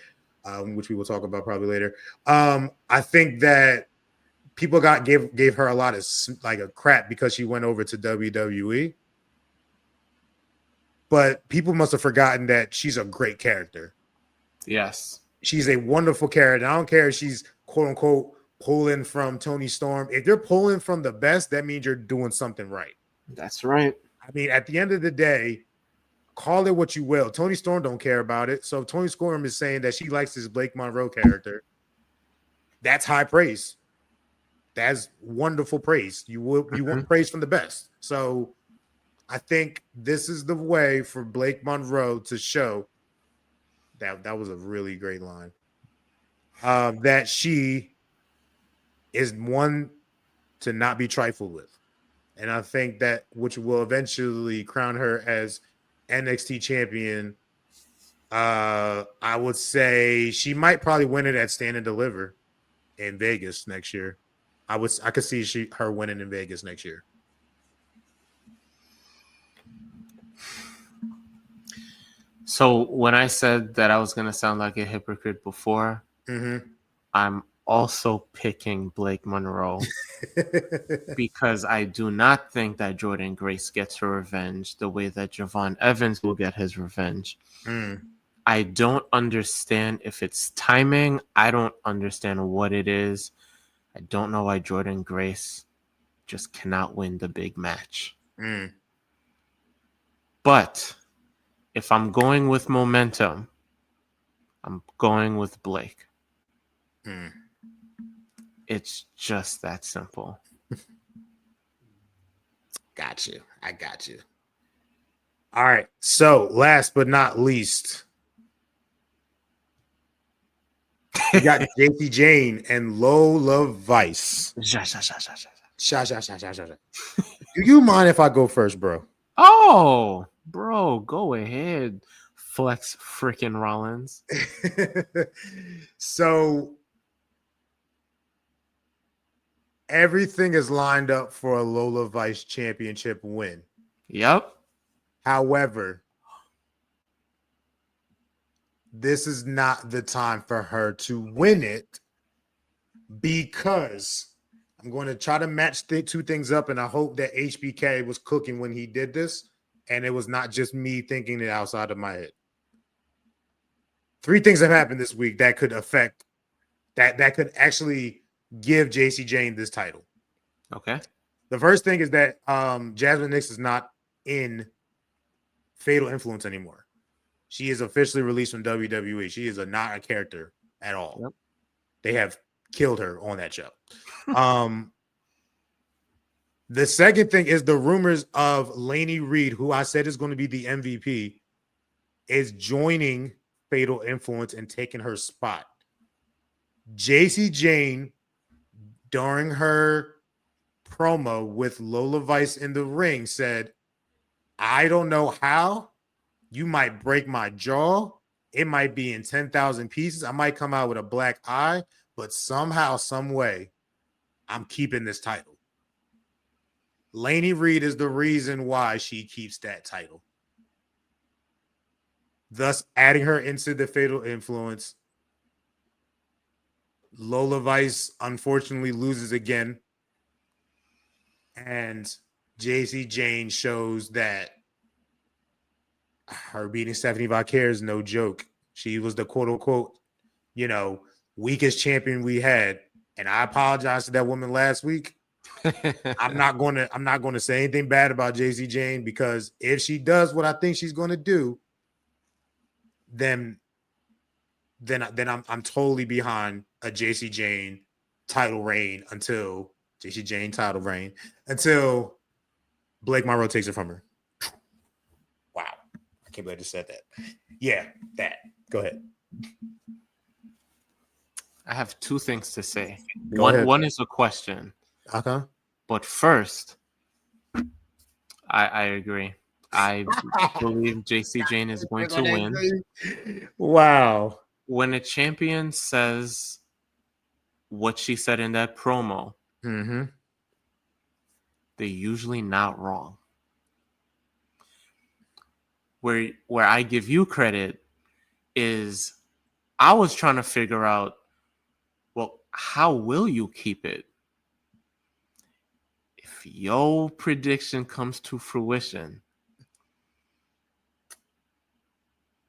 S1: which we will talk about probably later. I think that people gave her a lot of like a crap because she went over to WWE. But people must have forgotten that she's a great character.
S2: Yes.
S1: She's a wonderful character. I don't care if she's quote unquote pulling from Tony Storm. If you're pulling from the best, that means you're doing something right.
S2: That's right.
S1: I mean, at the end of the day, call it what you will. Tony Storm don't care about it. So if Tony Storm is saying that she likes this Blake Monroe character, that's high praise. That's wonderful praise. You want praise from the best. So I think this is the way for Blake Monroe to show that was a really great line. That she is one to not be trifled with. And I think that which will eventually crown her as NXT champion. I would say she might probably win it at Stand and Deliver in Vegas next year. I could see her winning in Vegas next year.
S2: So when I said that I was going to sound like a hypocrite before, I'm also picking Blake Monroe because I do not think that Jordynne Grace gets her revenge the way that Javon Evans will get his revenge. I don't understand if it's timing. I don't understand what it is. I don't know why Jordynne Grace just cannot win the big match. But if I'm going with momentum, I'm going with Blake. It's just that simple.
S1: Got you. I got you. All right. So last but not least, we got JC Jane and Lola Vice. Do you mind if I go first, bro?
S2: Oh, bro, go ahead. Flex freaking Rollins.
S1: So everything is lined up for a Lola Vice championship win.
S2: Yep.
S1: However, this is not the time for her to win it because I'm going to try to match the two things up, and I hope that HBK was cooking when he did this, and it was not just me thinking it outside of my head. 3 things have happened this week that could affect that could actually give JC Jane this title.
S2: Okay.
S1: The first thing is that Jasmine Nix is not in Fatal Influence anymore. She is officially released from WWE. She is not a character at all.
S2: Yep.
S1: They have killed her on that show. The second thing is the rumors of Lainey Reed, who I said is going to be the MVP, is joining Fatal Influence and taking her spot. JC Jane, during her promo with Lola Vice in the ring, said, I don't know how. You might break my jaw. It might be in 10,000 pieces. I might come out with a black eye, but somehow, some way, I'm keeping this title. Lainey Reed is the reason why she keeps that title. Thus, adding her into the Fatal Influence. Lola Vice, unfortunately, loses again. And JC Jane shows that her beating Stephanie Vaquer is no joke. She was the quote-unquote, weakest champion we had. And I apologize to that woman last week. I'm not going to say anything bad about JC Jane, because if she does what I think she's going to do, then I'm totally behind a JC Jane title reign until Blake Monroe takes it from her. Wow. I can't believe I just said that. Yeah, that. Go ahead.
S2: I have 2 things to say.
S1: Go ahead.
S2: One is a question.
S1: Okay.
S2: But first, I agree. I believe JC Jane is going to win.
S1: Wow.
S2: When a champion says what she said in that promo, they're usually not wrong. Where I give you credit is I was trying to figure out, well, how will you keep it? if your prediction comes to fruition,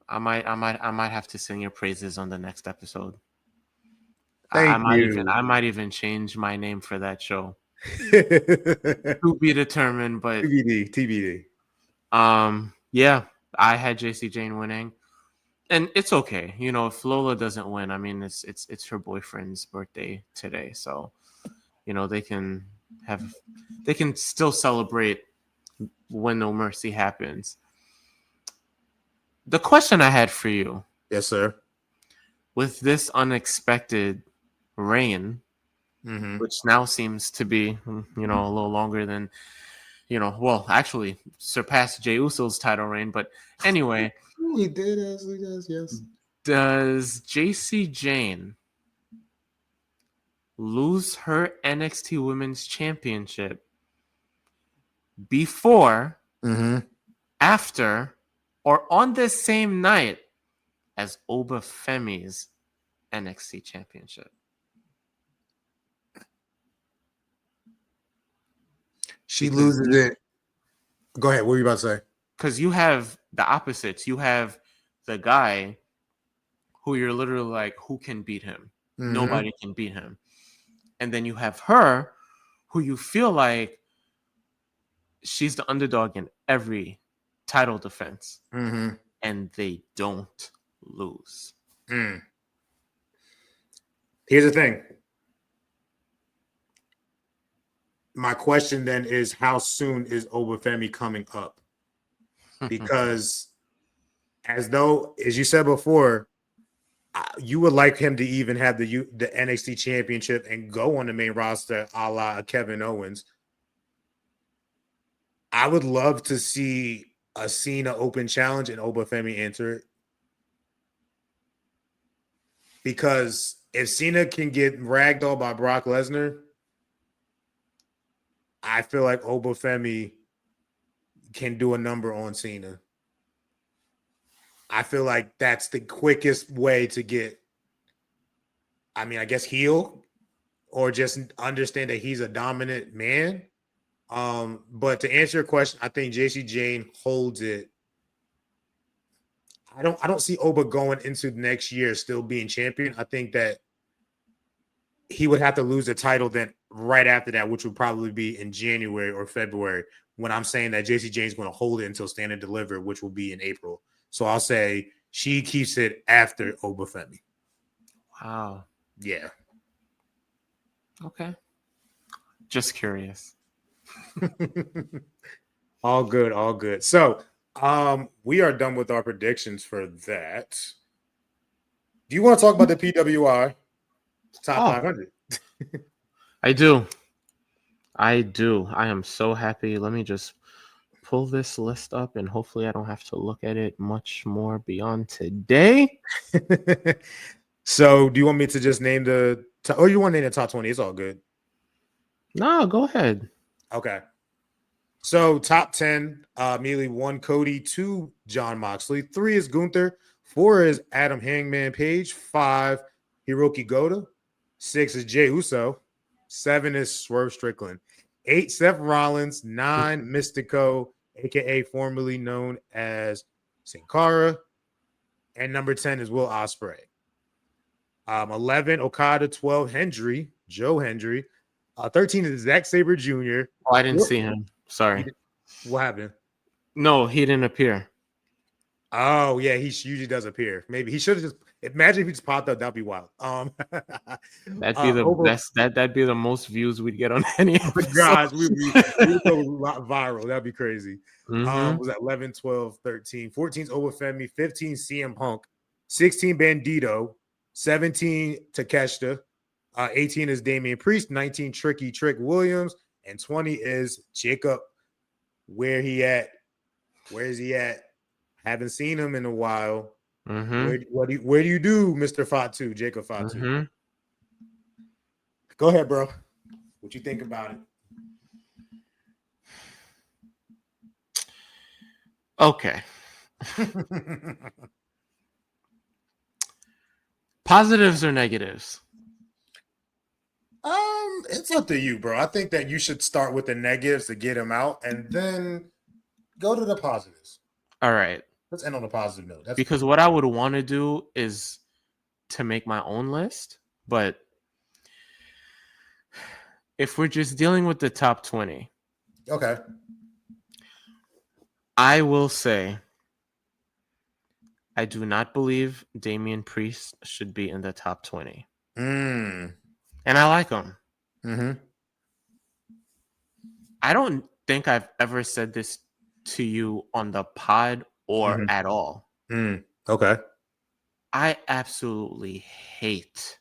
S2: I might have to sing your praises on the next episode. I
S1: Thank you.
S2: might even change my name for that show.
S1: TBD.
S2: To be determined, but
S1: TBD.
S2: yeah, I had JC Jane winning. And it's okay. You know, if Lola doesn't win, I mean it's her boyfriend's birthday today, so you know, they can still celebrate when No Mercy happens. The question I had for you,
S1: Yes, sir.
S2: with this unexpected reign,
S1: Mm-hmm.
S2: which now seems to be, you know, a little longer than, you know, well, actually surpassed Jey Uso's title reign. But anyway,
S1: He did as he does, yes.
S2: does JC Jane lose her NXT Women's Championship before, after, or on the same night as Oba Femi's NXT Championship?
S1: She loses it. Go ahead. What were you about to say?
S2: Because you have the opposites. You have the guy who you're literally like, who can beat him?
S1: Mm-hmm.
S2: Nobody can beat him. And then you have her who you feel like she's the underdog in every title defense.
S1: Mm-hmm.
S2: And they don't lose.
S1: Here's the thing. My question then is, how soon is Obafemi coming up? Because as you said before, you would like him to even have the NXT championship and go on the main roster a la Kevin Owens. I would love to see a Cena open challenge and Obafemi enter it. Because if Cena can get ragdolled by Brock Lesnar, I feel like Obafemi can do a number on Cena. I feel like that's the quickest way to get, I mean, I guess heel, or just understand that he's a dominant man. But to answer your question, I think JC Jane holds it. I don't see Oba going into next year still being champion. I think that he would have to lose the title then right after that, which would probably be in January or February, when I'm saying that JC Jane's going to hold it until Stand and Deliver, which will be in April. So I'll say she keeps it after Obafemi.
S2: Wow.
S1: Yeah.
S2: Okay. Just curious.
S1: All good, all good. So we are done with our predictions for that. Do you want to talk about the PWI top 500?
S2: I do. I am so happy. Let me just pull this list up, and hopefully I don't have to look at it much more beyond today.
S1: So do you want me to just name or you want to name the top 20? It's all good.
S2: No, go ahead.
S1: Okay. So top 10, immediately 1, Cody, 2, Jon Moxley, 3 is Gunther, 4 is Adam Hangman Page, 5, Hiroki Goto, 6 is Jey Uso, 7 is Swerve Strickland, 8, Seth Rollins, 9, Mystico, aka formerly known as Sin Cara, and number 10 is Will Ospreay. 11, Okada, 12, Hendry, Joe Hendry, 13 is Zack Sabre Jr.
S2: Oh, I didn't see him. Sorry.
S1: What happened?
S2: No, he didn't appear.
S1: Oh, yeah, he usually does appear. Maybe he should have just imagine if he just popped up. That'd be wild.
S2: That'd be that'd be the most views we'd get on any episode.
S1: Gosh, we'd go viral. That'd be crazy.
S2: Mm-hmm.
S1: Was that 11, 12, 13, 14 is Obafemi, 15 CM Punk, 16 Bandito, 17 Takeshita, 18 is Damian Priest, 19 Trick Williams, and 20 is Jacob. Where is he at? Haven't seen him in a while.
S2: Mm-hmm.
S1: Where do you do, Mr. Fatu, Jacob Fatu?
S2: Mm-hmm.
S1: Go ahead, bro. What you think about it?
S2: Okay. Positives or negatives?
S1: It's up to you, bro. I think that you should start with the negatives to get them out, and then go to the positives.
S2: All right.
S1: Let's end on a positive note. That's
S2: Because what I would want to do is to make my own list, but if we're just dealing with the top 20,
S1: okay.
S2: I will say I do not believe Damian Priest should be in the top 20.
S1: Mm.
S2: And I like him.
S1: Mm-hmm.
S2: I don't think I've ever said this to you on the pod or at all.
S1: Okay.
S2: I absolutely hate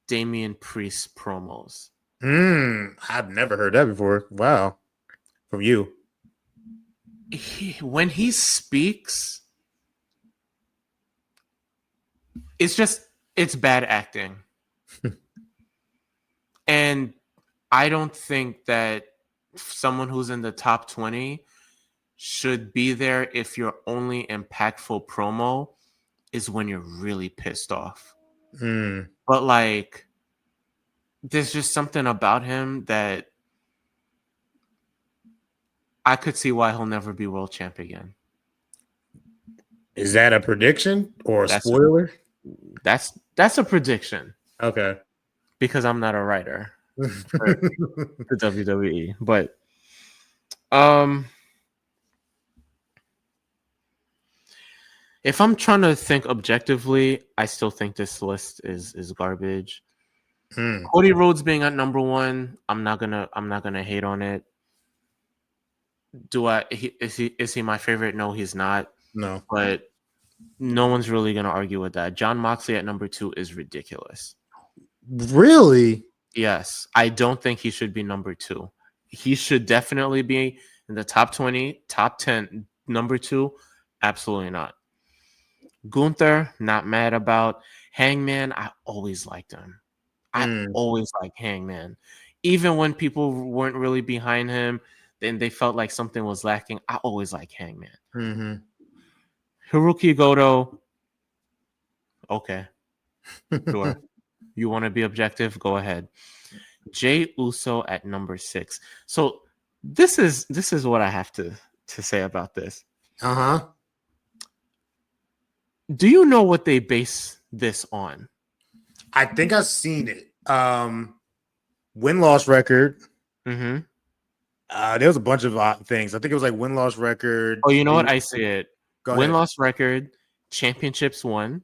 S2: Damian Priest promos.
S1: I've never heard that before. Wow. From you.
S2: When he speaks, it's bad acting. And I don't think that someone who's in the top 20 should be there if your only impactful promo is when you're really pissed off. But like, there's just something about him that I could see why he'll never be world champ again.
S1: Is that a prediction or a spoiler?
S2: That's a prediction.
S1: Okay.
S2: Because I'm not a writer for the WWE. But if I'm trying to think objectively, I still think this list is garbage. Cody Rhodes being at number 1, I'm not gonna hate on it. Is he my favorite? No, he's not.
S1: No.
S2: But no one's really gonna argue with that. Jon Moxley at number 2 is ridiculous.
S1: Really?
S2: Yes. I don't think he should be number 2. He should definitely be in the top 20, top 10. Number 2, absolutely not. Gunther, not mad about. Hangman, I always liked him. I always liked Hangman. Even when people weren't really behind him, then they felt like something was lacking. I always liked Hangman. Hiroki Goto, okay. Sure. You want to be objective? Go ahead. Jey Uso at number 6. So this is what I have to say about this. Do you know what they base this on?
S1: I think I've seen it. Win-loss record.
S2: Mm-hmm.
S1: There was a bunch of odd things. I think it was like win-loss record.
S2: Oh, you know what? I see it. Win-loss record, championships won,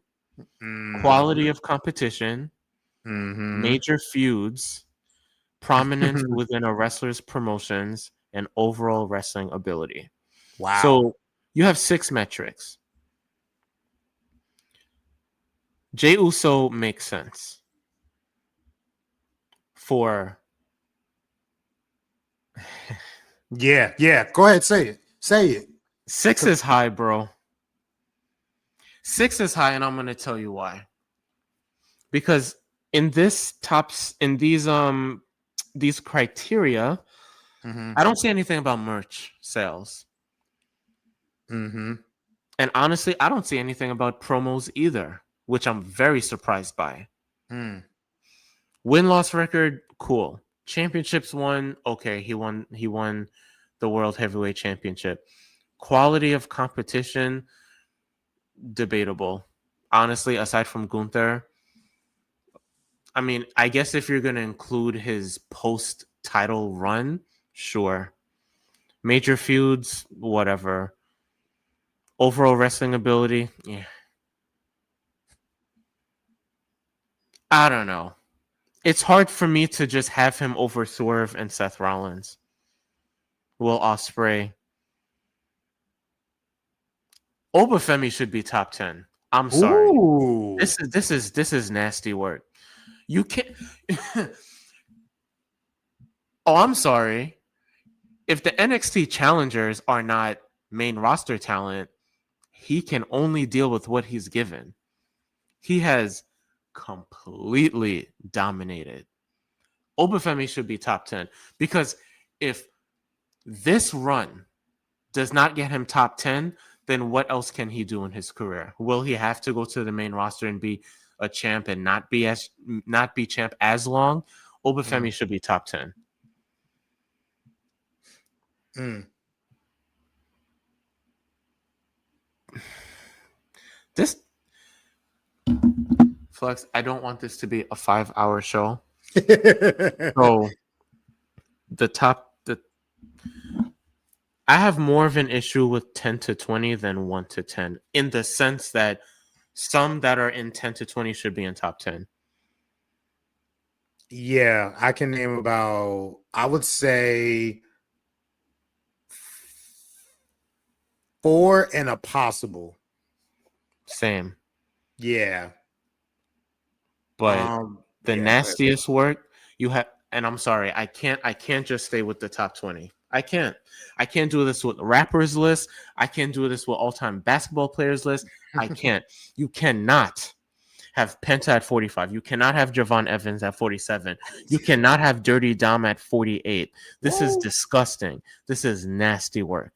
S2: quality of competition, major feuds, prominence within a wrestler's promotions, and overall wrestling ability.
S1: Wow.
S2: So you have 6 metrics. Jey Uso makes sense for...
S1: Yeah. Go ahead, say it.
S2: 6 is high, bro. 6 is high, and I'm gonna tell you why. Because in these criteria, I don't see anything about merch sales. And honestly, I don't see anything about promos either, which I'm very surprised by. Win-loss record, cool. Championships won, okay. He won the World Heavyweight Championship. Quality of competition, debatable. Honestly, aside from Gunther, I mean, I guess if you're going to include his post-title run, sure. Major feuds, whatever. Overall wrestling ability, yeah. I don't know. It's hard for me to just have him over Swerve and Seth Rollins. Will Ospreay. Obafemi should be top 10. I'm sorry.
S1: Ooh.
S2: This is nasty work. You can't. Oh, I'm sorry. If the NXT challengers are not main roster talent, he can only deal with what he's given. He has completely dominated. Obafemi should be top 10 because if this run does not get him top 10, then what else can he do in his career? Will he have to go to the main roster and be a champ and not be champ as long, Obafemi should be top 10. This Flex, I don't want this to be a 5-hour show. So I have more of an issue with 10 to 20 than 1 to 10, in the sense that some that are in 10 to 20 should be in top 10.
S1: Yeah, I can name about, I would say 4 and a possible.
S2: Same.
S1: Yeah.
S2: But the nastiest work you have, and I'm sorry, I can't just stay with the top 20. I can't do this with rappers list. I can't do this with all-time basketball players list. I can't. You cannot have Penta at 45. You cannot have Javon Evans at 47. You cannot have Dirty Dom at 48. This is disgusting. This is nasty work.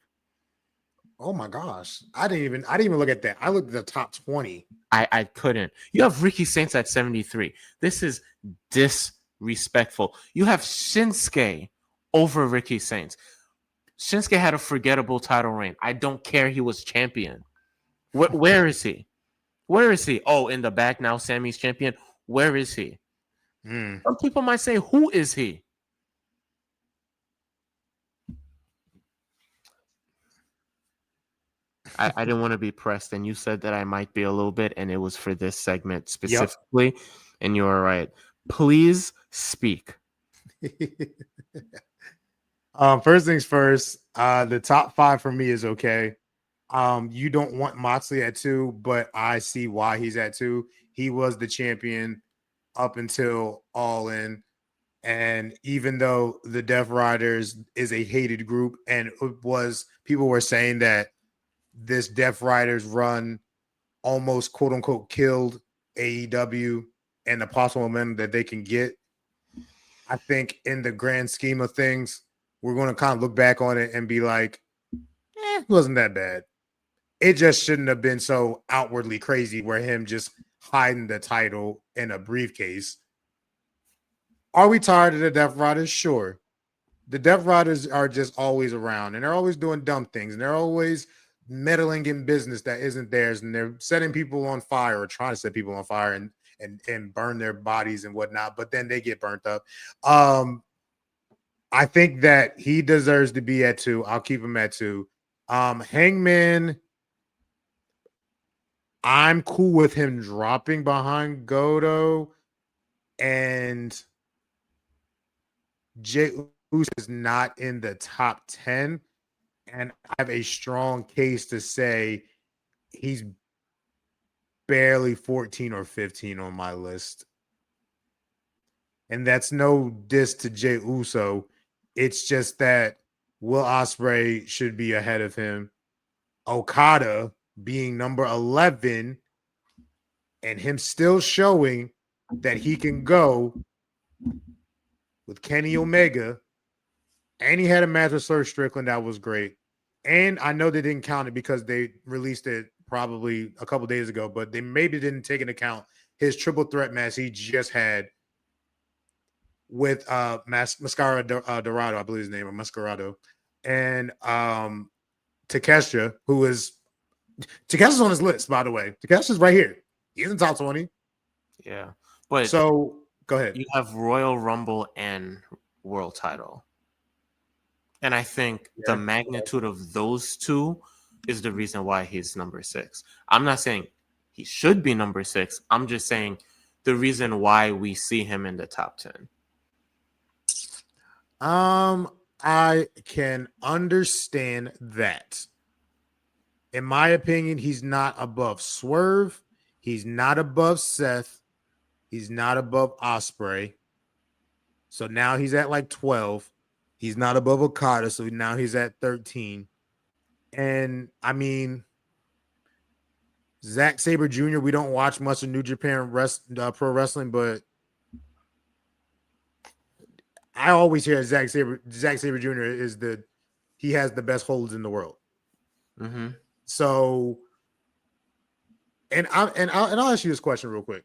S1: Oh my gosh. I didn't even look at that. I looked at the top 20.
S2: I couldn't. You have Ricky Saints at 73. This is disrespectful. You have Shinsuke over Ricky Saints. Shinsuke had a forgettable title reign. I don't care. He was champion. Where is he? Where is he? Oh, in the back now, Sammy's champion. Where is he? Some people might say, who is he? I didn't want to be pressed, and you said that I might be a little bit, and it was for this segment specifically, and you were right. Please speak.
S1: First things first, the top 5 for me is okay. You don't want Moxley at 2, but I see why he's at 2. He was the champion up until All In. And even though the Death Riders is a hated group, and people were saying that this Death Riders run almost quote unquote killed AEW and the possible momentum that they can get, I think in the grand scheme of things, we're going to kind of look back on it and be like, it wasn't that bad. It just shouldn't have been so outwardly crazy where him just hiding the title in a briefcase. Are we tired of the Death Riders? Sure. The Death Riders are just always around, and they're always doing dumb things, and they're always meddling in business that isn't theirs, and they're setting people on fire or trying to set people on fire and burn their bodies and whatnot, but then they get burnt up. I think that he deserves to be at 2. I'll keep him at 2. Hangman, I'm cool with him dropping behind Goto, and Jey Uso is not in the top 10, and I have a strong case to say he's barely 14 or 15 on my list. And that's no diss to Jey Uso. It's just that Will Ospreay should be ahead of him. Okada being number 11 and him still showing that he can go with Kenny Omega, and he had a match with Swerve Strickland that was great. And I know they didn't count it because they released it probably a couple days ago, but they maybe didn't take into account his triple threat match he just had with Mascara Dorado, I believe his name, or Mascarado, and Takeshita, Takesha's on his list, by the way. Takesha's right here. He's in top 20.
S2: Yeah. But
S1: so go ahead.
S2: You have Royal Rumble and World Title. And I think the magnitude of those two is the reason why he's number 6. I'm not saying he should be number 6. I'm just saying the reason why we see him in the top 10.
S1: I can understand that. In my opinion, he's not above Swerve. He's not above Seth. He's not above Ospreay. So now he's at like 12. He's not above Okada, so now he's at 13. And I mean, Zack Sabre Jr., we don't watch much of New Japan Pro Wrestling, but I always hear Zack Sabre Jr. he has the best holds in the world.
S2: Mm-hmm.
S1: So, and I'll ask you this question real quick.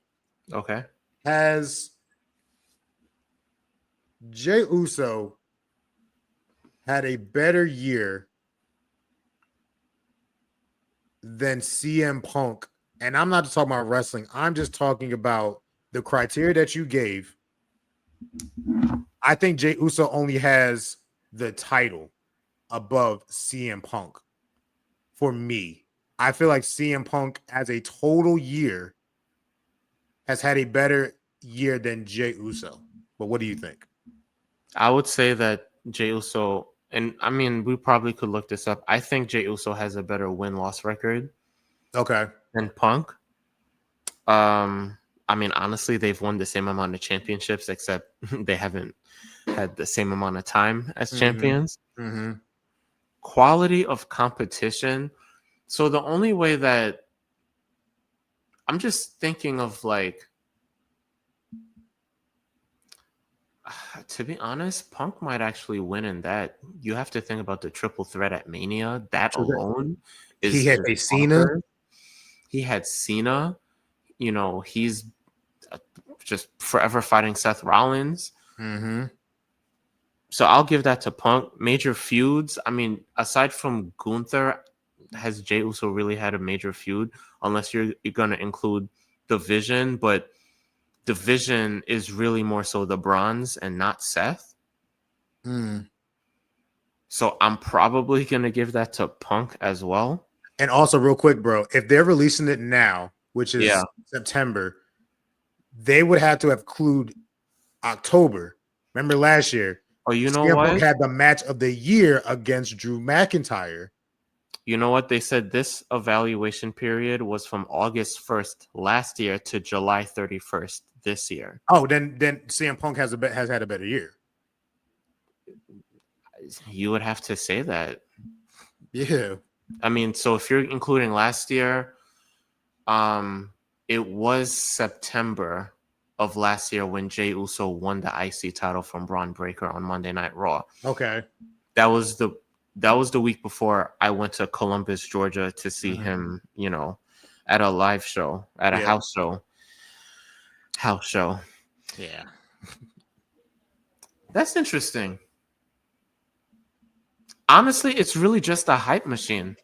S2: Okay.
S1: Has Jay Uso had a better year than CM Punk. And I'm not just talking about wrestling. I'm just talking about the criteria that you gave. I think Jay Uso only has the title above CM Punk for me. I feel like CM Punk as a total year has had a better year than Jay Uso. But what do you think?
S2: I would say that Jey Uso, and I mean, we probably could look this up. I think Jey Uso has a better win-loss record
S1: Okay.
S2: than Punk. I mean, honestly, they've won the same amount of championships, except they haven't had the same amount of time as champions.
S1: Mm-hmm.
S2: Quality of competition. So the only way that I'm just thinking of, like, to be honest, Punk might actually win in that. You have to think about the triple threat at Mania. That alone is
S1: He had
S2: just
S1: a Cena.
S2: bonkers. He had Cena. You know, he's just forever fighting Seth Rollins.
S1: Mm-hmm.
S2: So I'll give that to Punk. Major feuds. I mean, aside from Gunther, has Jey Uso really had a major feud? Unless you're going to include the Vision, but the Vision is really more so the Bronze and not Seth.
S1: Mm.
S2: So I'm probably going to give that to Punk as well.
S1: And also, real quick, bro, if they're releasing it now, which is September, they would have to include October. Remember last year?
S2: Oh, you know
S1: CM
S2: what?
S1: Punk had the match of the year against Drew McIntyre.
S2: You know what? They said this evaluation period was from August 1st last year to July 31st this year.
S1: Oh, then CM Punk has had a better year.
S2: You would have to say that.
S1: Yeah.
S2: I mean, so if you're including last year, it was September of last year when Jey Uso won the IC title from Braun Breaker on Monday Night Raw.
S1: Okay.
S2: That was the week before I went to Columbus, Georgia to see him, you know, at a live show, at a house show. House show.
S1: Yeah.
S2: That's interesting. Honestly, it's really just a hype machine.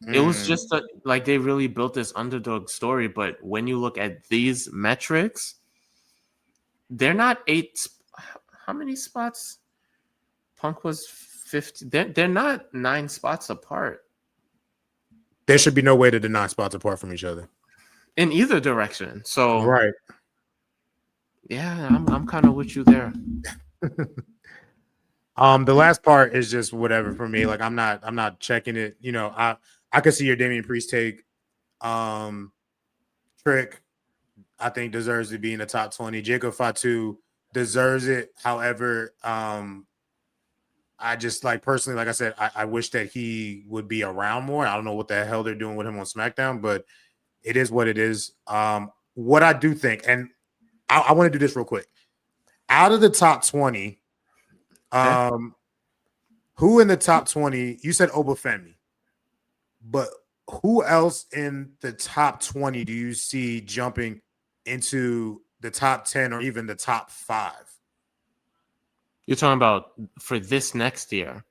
S2: It was just like they really built this underdog story, but when you look at these metrics, they're not how many spots? Punk was 50. They're not 9 spots apart.
S1: There should be no way to deny spots apart from each other
S2: in either direction. So
S1: right.
S2: Yeah, I'm kind of with you there.
S1: The last part is just whatever for me. Like I'm not checking it. You know, I could see your Damian Priest take. Trick, I think deserves to be in the top 20. Jacob Fatu deserves it. However, I just like personally, like I said, I wish that he would be around more. I don't know what the hell they're doing with him on SmackDown, but it is what it is. What I do think, and I want to do this real quick. Out of the top 20, who in the top 20? You said Obafemi, but who else in the top 20 do you see jumping into the top 10 or even the top 5?
S2: You're talking about for this next year?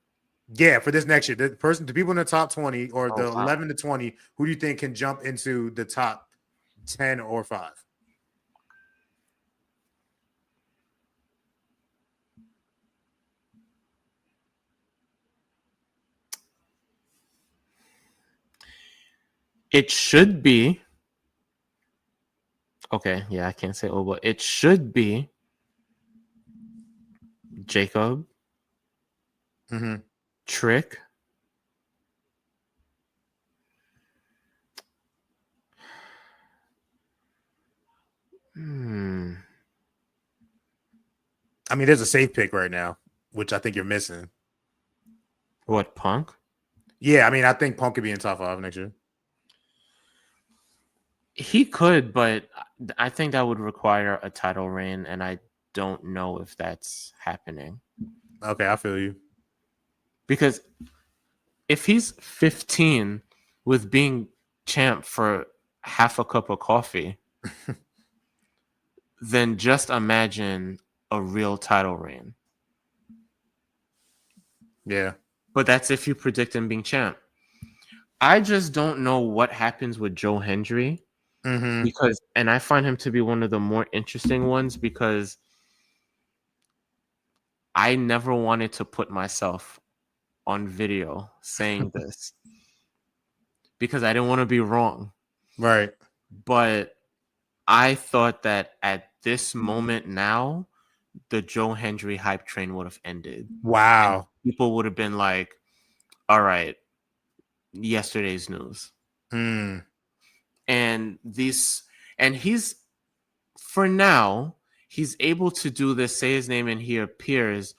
S1: Yeah, for this next year. The people in the top 20 or 11 to 20, who do you think can jump into the top 10 or 5?
S2: It should be. Okay, yeah, I can't say Oba. It should be Jacob, Trick,
S1: I mean, there's a safe pick right now, which I think you're missing.
S2: What, Punk?
S1: Yeah, I mean, I think Punk could be in top 5 next year.
S2: He could, but I think that would require a title reign, and I don't know if that's happening.
S1: Okay, I feel you.
S2: Because if he's 15 with being champ for half a cup of coffee, then just imagine a real title reign.
S1: Yeah.
S2: But that's if you predict him being champ. I just don't know what happens with Joe Hendry because, and I find him to be one of the more interesting ones because I never wanted to put myself on video saying this because I didn't want to be wrong.
S1: Right.
S2: But I thought that at this moment now, the Joe Hendry hype train would have ended.
S1: Wow.
S2: And people would have been like, all right, yesterday's news.
S1: Mm.
S2: And he's, for now, he's able to do this, say his name and he appears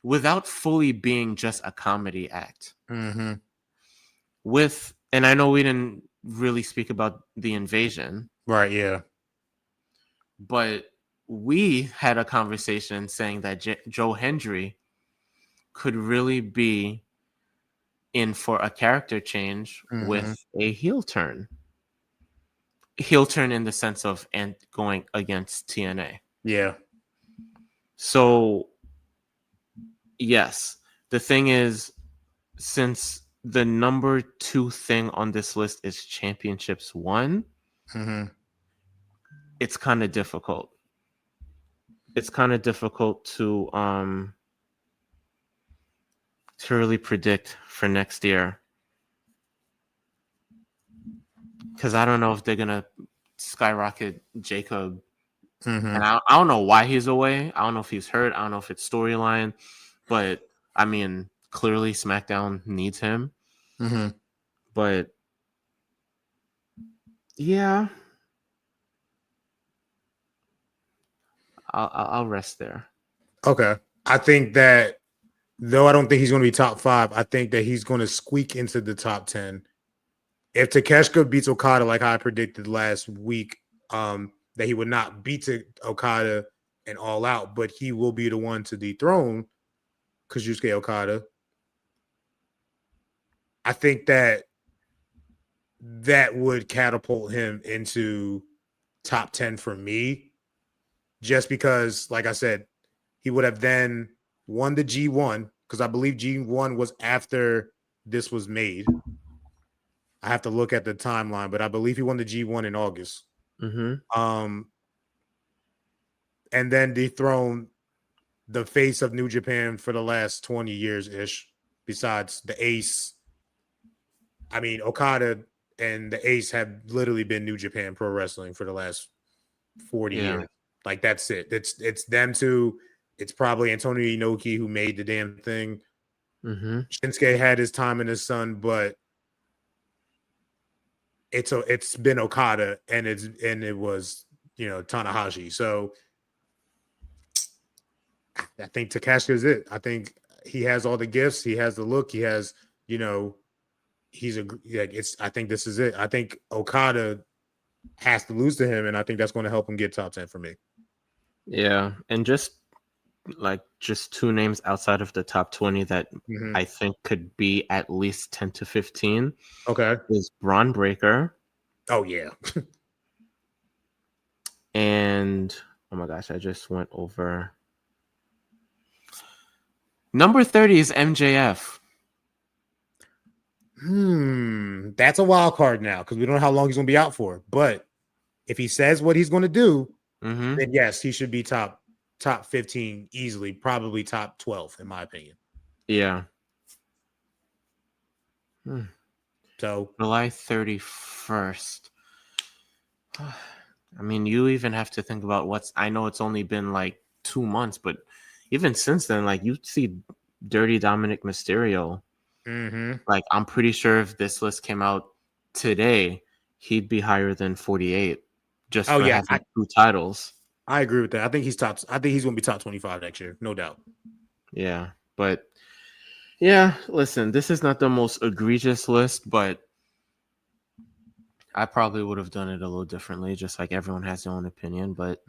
S2: without fully being just a comedy act.
S1: Mm-hmm.
S2: And I know we didn't really speak about the invasion.
S1: Right, yeah.
S2: But we had a conversation saying that Joe Hendry could really be in for a character change with a heel turn. Heel turn in the sense of and going against TNA.
S1: Yeah.
S2: So, yes, the thing is, since the number 2 thing on this list is championships won, it's kind of difficult. It's kind of difficult to really predict for next year. Because I don't know if they're going to skyrocket Jacob. And I don't know why he's away. I don't know if he's hurt. I don't know if it's storyline. But, I mean, clearly SmackDown needs him. But, yeah. I'll rest there.
S1: Okay. I think that, though I don't think he's going to be top 5, I think that he's going to squeak into the top 10. If Takeshita beats Okada like I predicted last week, that he would not beat Okada and All Out, but he will be the one to dethrone Kazuchika Okada. I think that would catapult him into top 10 for me, just because, like I said, he would have then won the G1, because I believe G1 was after this was made. I have to look at the timeline, but I believe he won the G1 in August. And then dethroned the face of New Japan for the last 20 years-ish, besides the Ace. I mean, Okada and the Ace have literally been New Japan Pro Wrestling for the last 40 years. Like, that's it. It's them two. It's probably Antonio Inoki who made the damn thing. Shinsuke had his time in his son, but it's been Okada and it was, Tanahashi. So I think Takeshita is it. I think he has all the gifts. He has the look. He has, I think this is it. I think Okada has to lose to him, and I think that's going to help him get top 10 for me.
S2: Yeah, and just 2 names outside of the top 20 that I think could be at least 10 to 15.
S1: Okay.
S2: Is Braun Breaker.
S1: Oh, yeah.
S2: And, oh my gosh, I just went over. Number 30 is MJF.
S1: That's a wild card now, because we don't know how long he's going to be out for. But if he says what he's going to do, then yes, he should be top 15 easily, probably top 12 in my opinion.
S2: Yeah.
S1: So
S2: July 31st. I mean, you even have to think about I know it's only been 2 months, but even since then, you see Dirty Dominic Mysterio. I'm pretty sure if this list came out today, he'd be higher than 48 just for having 2 titles.
S1: I agree with that. I think he's going to be top 25 next year, no doubt.
S2: Yeah, but yeah, listen, this is not the most egregious list, but I probably would have done it a little differently, just like everyone has their own opinion, but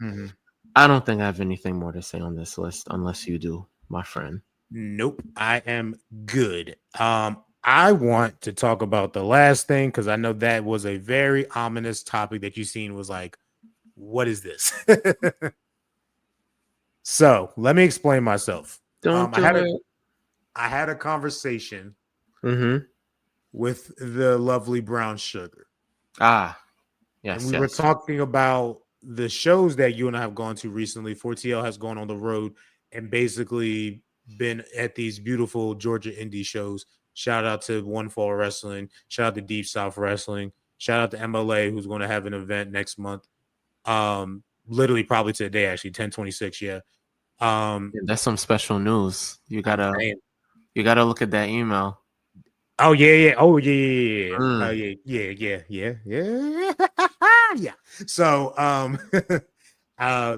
S2: I don't think I have anything more to say on this list unless you do, my friend.
S1: Nope, I am good. I want to talk about the last thing, because I know that was a very ominous topic that you seen was like, what is this? So let me explain myself.
S2: Don't
S1: I
S2: do
S1: had
S2: it.
S1: I had a conversation
S2: Mm-hmm.
S1: with the lovely Brown Sugar,
S2: Ah,
S1: and
S2: yes,
S1: we were
S2: yes.
S1: talking about the shows that you and I have gone to recently. 4TL has gone on the road and basically been at these beautiful Georgia indie shows. Shout out to One Fall Wrestling. Shout out to Deep South Wrestling. Shout out to MLA, who's going to have an event next month. Literally probably today, actually, 10/26. Yeah.
S2: Yeah, that's some special news.
S1: I'm saying.
S2: You gotta look at that email.
S1: Oh yeah, yeah. Oh yeah, yeah, yeah. Oh
S2: Mm.
S1: yeah, yeah, yeah, yeah, yeah. Yeah. So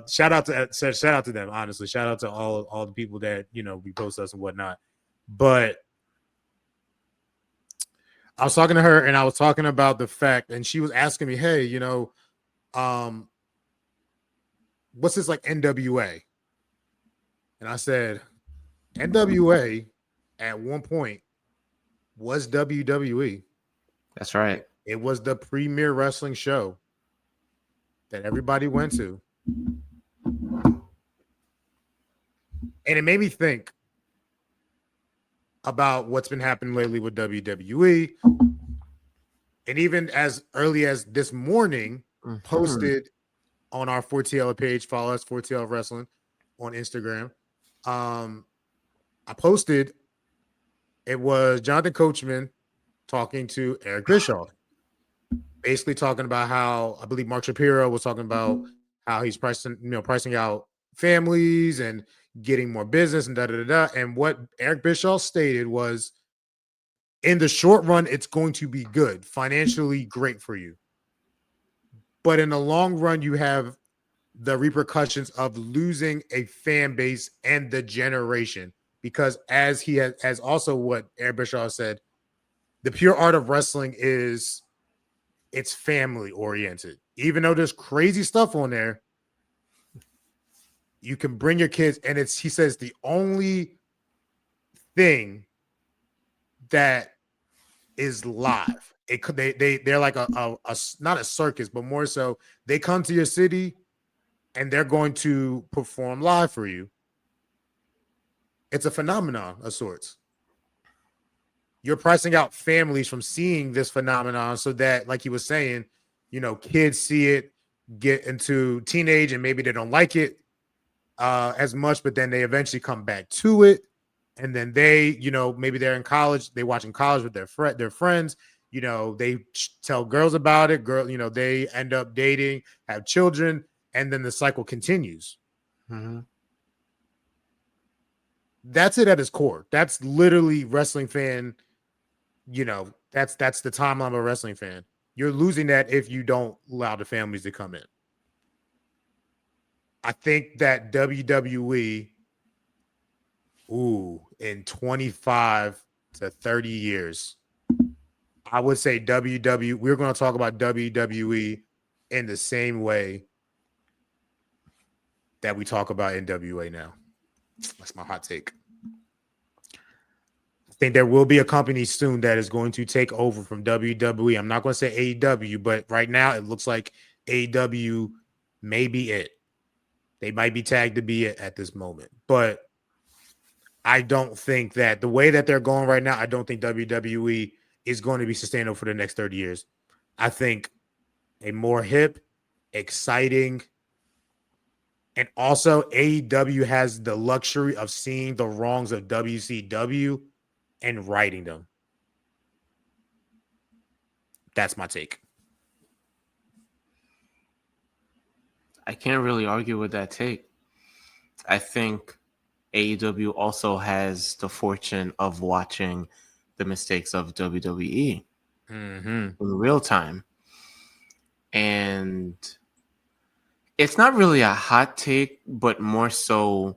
S1: shout out to them, honestly. Shout out to all the people that repost us and whatnot. But I was talking to her and I was talking about the fact, and she was asking me, hey, um, what's this like NWA? And I said, NWA at one point was WWE.
S2: That's right.
S1: It was the premier wrestling show that everybody went to. And it made me think about what's been happening lately with WWE. And even as early as this morning,
S2: Mhm.
S1: posted on our 4TL page, follow us 4TL Wrestling on Instagram. I posted, it was Jonathan Coachman talking to Eric Bischoff, basically talking about how I believe Mark Shapiro was talking about how he's pricing out families and getting more business and da da da. And what Eric Bischoff stated was, in the short run, it's going to be good, financially great for you. But in the long run, you have the repercussions of losing a fan base and the generation. Because as he has, as also what Eric Bischoff said, the pure art of wrestling is it's family oriented. Even though there's crazy stuff on there, you can bring your kids, and he says the only thing that is live. It could they're like a not a circus, but more so they come to your city and they're going to perform live for you. It's a phenomenon of sorts. You're pricing out families from seeing this phenomenon so that, like he was saying, kids see it, get into teenage, and maybe they don't like it as much, but then they eventually come back to it. And then they, maybe they're in college, they watch in college with their friends, they tell girls about it, they end up dating, have children, and then the cycle continues.
S2: Mm-hmm.
S1: That's it at its core. That's literally wrestling fan. That's the timeline of a wrestling fan. You're losing that if you don't allow the families to come in. I think that WWE, in 25 to 30 years, I would say WWE, we're going to talk about WWE in the same way that we talk about NWA now. That's my hot take. I think there will be a company soon that is going to take over from WWE. I'm not going to say AEW, but right now it looks like AEW may be it. They might be tagged to be it at this moment. But I don't think that the way that they're going right now, I don't think WWE is going to be sustainable for the next 30 years. I think a more hip, exciting, and also AEW has the luxury of seeing the wrongs of WCW and righting them. That's my take.
S2: I can't really argue with that take. I think AEW also has the fortune of watching the mistakes of WWE in real time. And it's not really a hot take, but more so,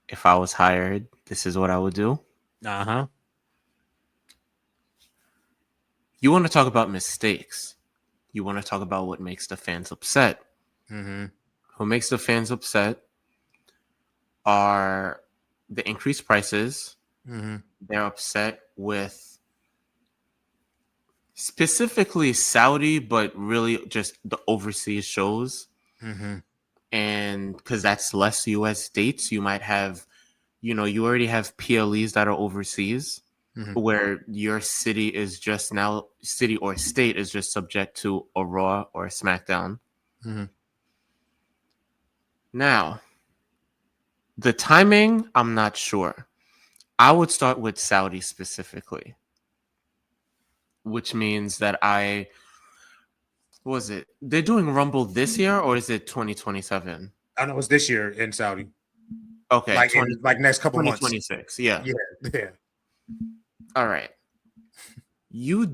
S2: if I was hired, this is what I would do.
S1: Uh-huh.
S2: You want to talk about mistakes. You want to talk about what makes the fans upset.
S1: Mm-hmm.
S2: What makes the fans upset are the increased prices.
S1: Mm-hmm.
S2: They're upset with specifically Saudi, but really just the overseas shows.
S1: Mm-hmm.
S2: and because that's less US dates, you might have, you already have PLEs that are overseas, where your city is just now, city or state is just subject to a Raw or a SmackDown. Now, the timing, I'm not sure. I would start with Saudi specifically, which means that was it? They're doing Rumble this year, or is it 2027?
S1: I know it's this year in Saudi.
S2: Okay,
S1: Like in like next couple months.
S2: 2026. Yeah.
S1: Yeah.
S2: All right. You're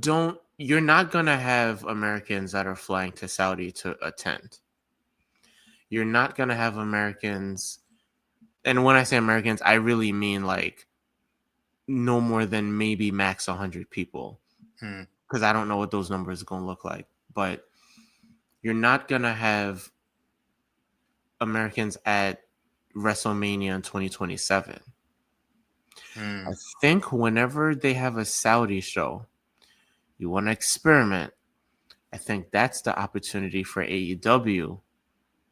S2: not going to have Americans that are flying to Saudi to attend. You're not going to have Americans. And when I say Americans, I really mean like no more than maybe max 100 people. Because I don't know what those numbers are going to look like. But you're not going to have Americans at WrestleMania in 2027. I think whenever they have a Saudi show, you want to experiment. I think that's the opportunity for AEW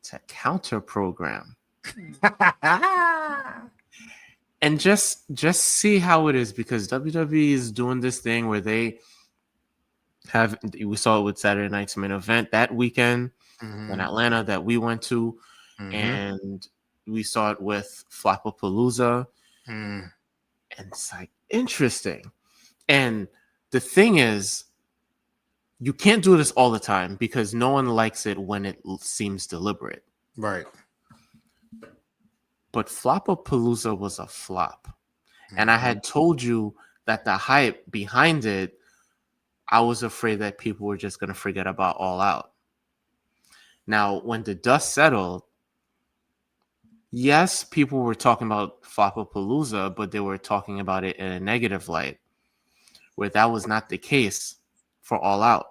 S2: to counter program and just see how it is, because WWE is doing this thing where we saw it with Saturday Night's Main Event that weekend in Atlanta that we went to, and we saw it with Flapapalooza, and it's like interesting. And the thing is, you can't do this all the time because no one likes it when it seems deliberate.
S1: Right.
S2: But Flopapalooza was a flop. And I had told you that the hype behind it, I was afraid that people were just going to forget about All Out. Now, when the dust settled, yes, people were talking about Flopapalooza, but they were talking about it in a negative light, where that was not the case for All Out.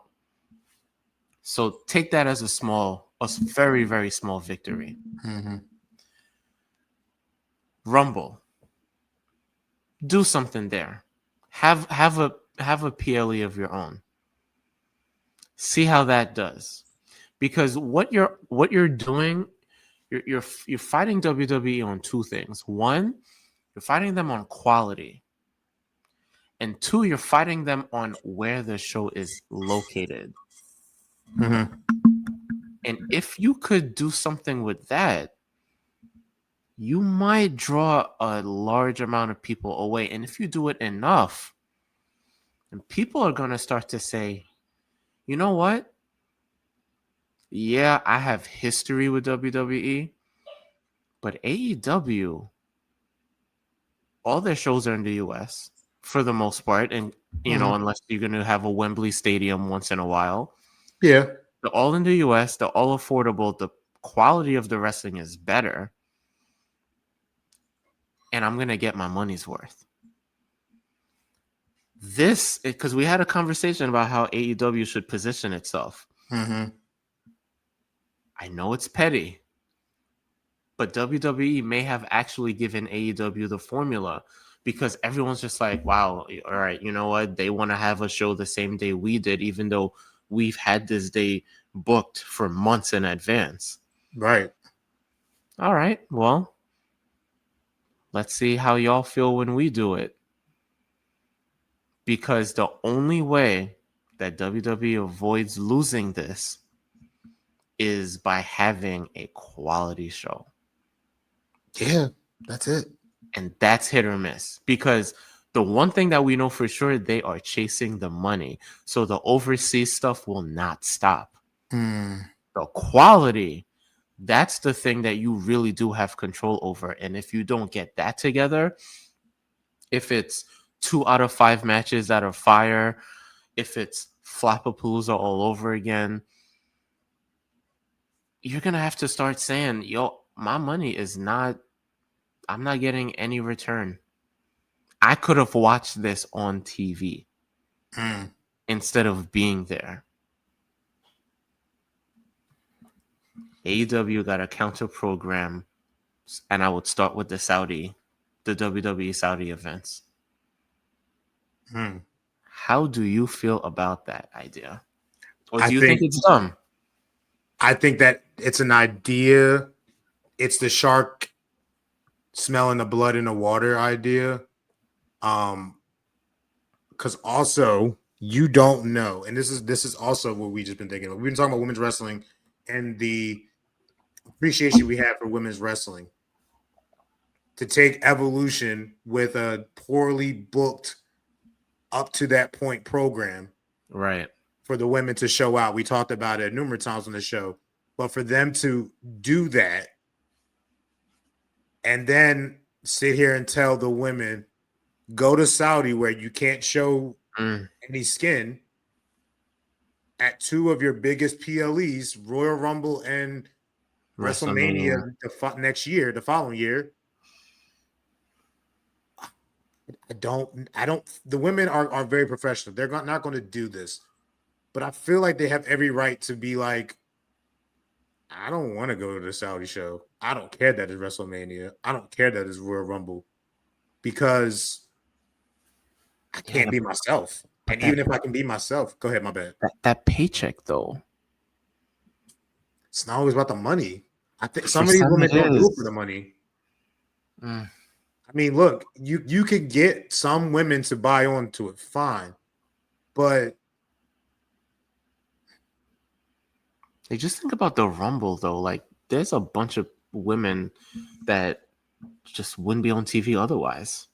S2: So take that as a very, very small victory. Rumble. Do something there. Have a PLE of your own. See how that does. Because what you're doing, you're fighting WWE on two things. One, you're fighting them on quality. And two, you're fighting them on where the show is located. And if you could do something with that, you might draw a large amount of people away. And if you do it enough, and people are going to start to say, you know what? Yeah, I have history with WWE, but AEW, all their shows are in the US for the most part. And, unless you're going to have a Wembley Stadium once in a while.
S1: Yeah.
S2: They're all in the US. They're all affordable. The quality of the wrestling is better. And I'm going to get my money's worth. This, because we had a conversation about how AEW should position itself. I know it's petty, but WWE may have actually given AEW the formula, because everyone's just like, wow, all right, you know what? They want to have a show the same day we did, even though we've had this day booked for months in advance.
S1: Right.
S2: All right, well, let's see how y'all feel when we do it. Because the only way that WWE avoids losing this is by having a quality show.
S1: Yeah, that's it.
S2: And that's hit or miss. Because the one thing that we know for sure, they are chasing the money. So the overseas stuff will not stop. The quality, that's the thing that you really do have control over. And if you don't get that together, if it's 2 out of 5 matches that are fire, if it's Flapapalooza all over again, you're going to have to start saying, yo, my money is not, I'm not getting any return. I could have watched this on TV instead of being there. AEW got a counter program, and I would start with the WWE Saudi events. How do you feel about that idea? Or do you think it's dumb?
S1: I think that it's an idea it's the shark smelling the blood in the water idea. Because also you don't know, and this is also what we just been thinking about. We've been talking about women's wrestling and the appreciation we have for women's wrestling. To take Evolution with a poorly booked up to that point program,
S2: Right.
S1: for the women to show out. We talked about it numerous times on the show, but for them to do that and then sit here and tell the women, go to Saudi where you can't show any skin at two of your biggest PLEs, Royal Rumble and WrestleMania next year, the following year. The women are very professional. They're not going to do this, but I feel like they have every right to be like, I don't want to go to the Saudi show. I don't care that it's WrestleMania. I don't care that it's Royal Rumble, because I can't be myself. And even if I can be myself, go ahead, my bad.
S2: That paycheck, though.
S1: It's not always about the money. I think some of these women don't do it for the money. I mean, look, you could get some women to buy onto it, fine, but
S2: Hey, just think about the Rumble, though. Like, there's a bunch of women that just wouldn't be on TV otherwise.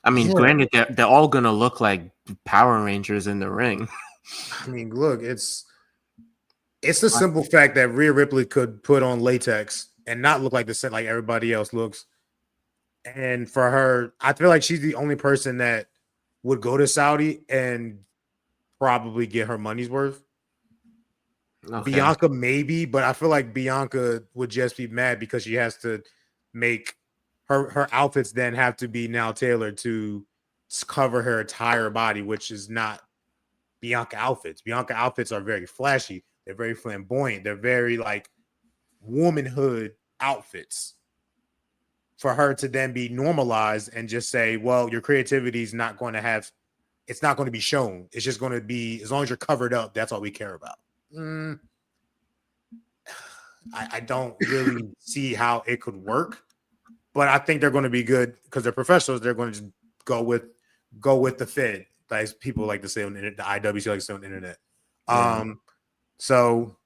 S2: I mean, granted, they're all gonna look like Power Rangers in the ring.
S1: I mean, look, it's the simple fact that Rhea Ripley could put on latex and not look like the set like everybody else looks. And for her, I feel like she's the only person that would go to Saudi and probably get her money's worth. Okay. Bianca maybe, but I feel like Bianca would just be mad because she has to make her outfits then have to be now tailored to cover her entire body, which is not Bianca outfits. Bianca outfits are very flashy. They're very flamboyant. They're very like womanhood outfits. For her to then be normalized and just say, well, your creativity is not going to have, it's not going to be shown. It's just going to be, as long as you're covered up, that's all we care about. I don't really see how it could work, but I think they're going to be good because they're professionals. They're going to just go with the Fed, as people like to say on the internet, the IWC like to say on the internet. So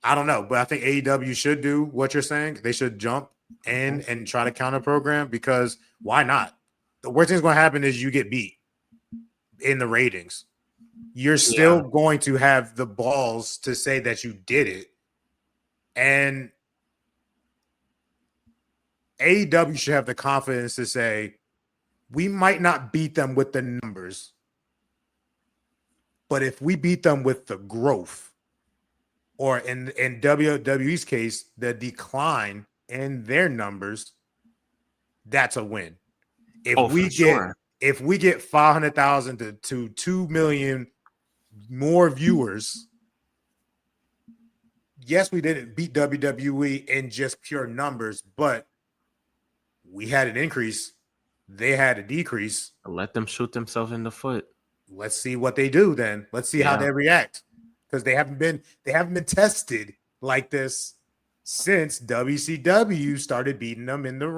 S1: I don't know, but I think AEW should do what you're saying. They should jump in and try to counter program, because why not? The worst thing's going to happen is you get beat in the ratings. You're still going to have the balls to say that you did it. And AEW should have the confidence to say, we might not beat them with the numbers, but if we beat them with the growth, or in WWE's case, the decline in their numbers, that's a win. If we get 500,000 to 2 million more viewers, yes, we didn't beat WWE in just pure numbers, but we had an increase. They had a decrease.
S2: Let them shoot themselves in the foot.
S1: Let's see what they do then. Let's see how they react, because they haven't been tested like this since WCW started beating them in the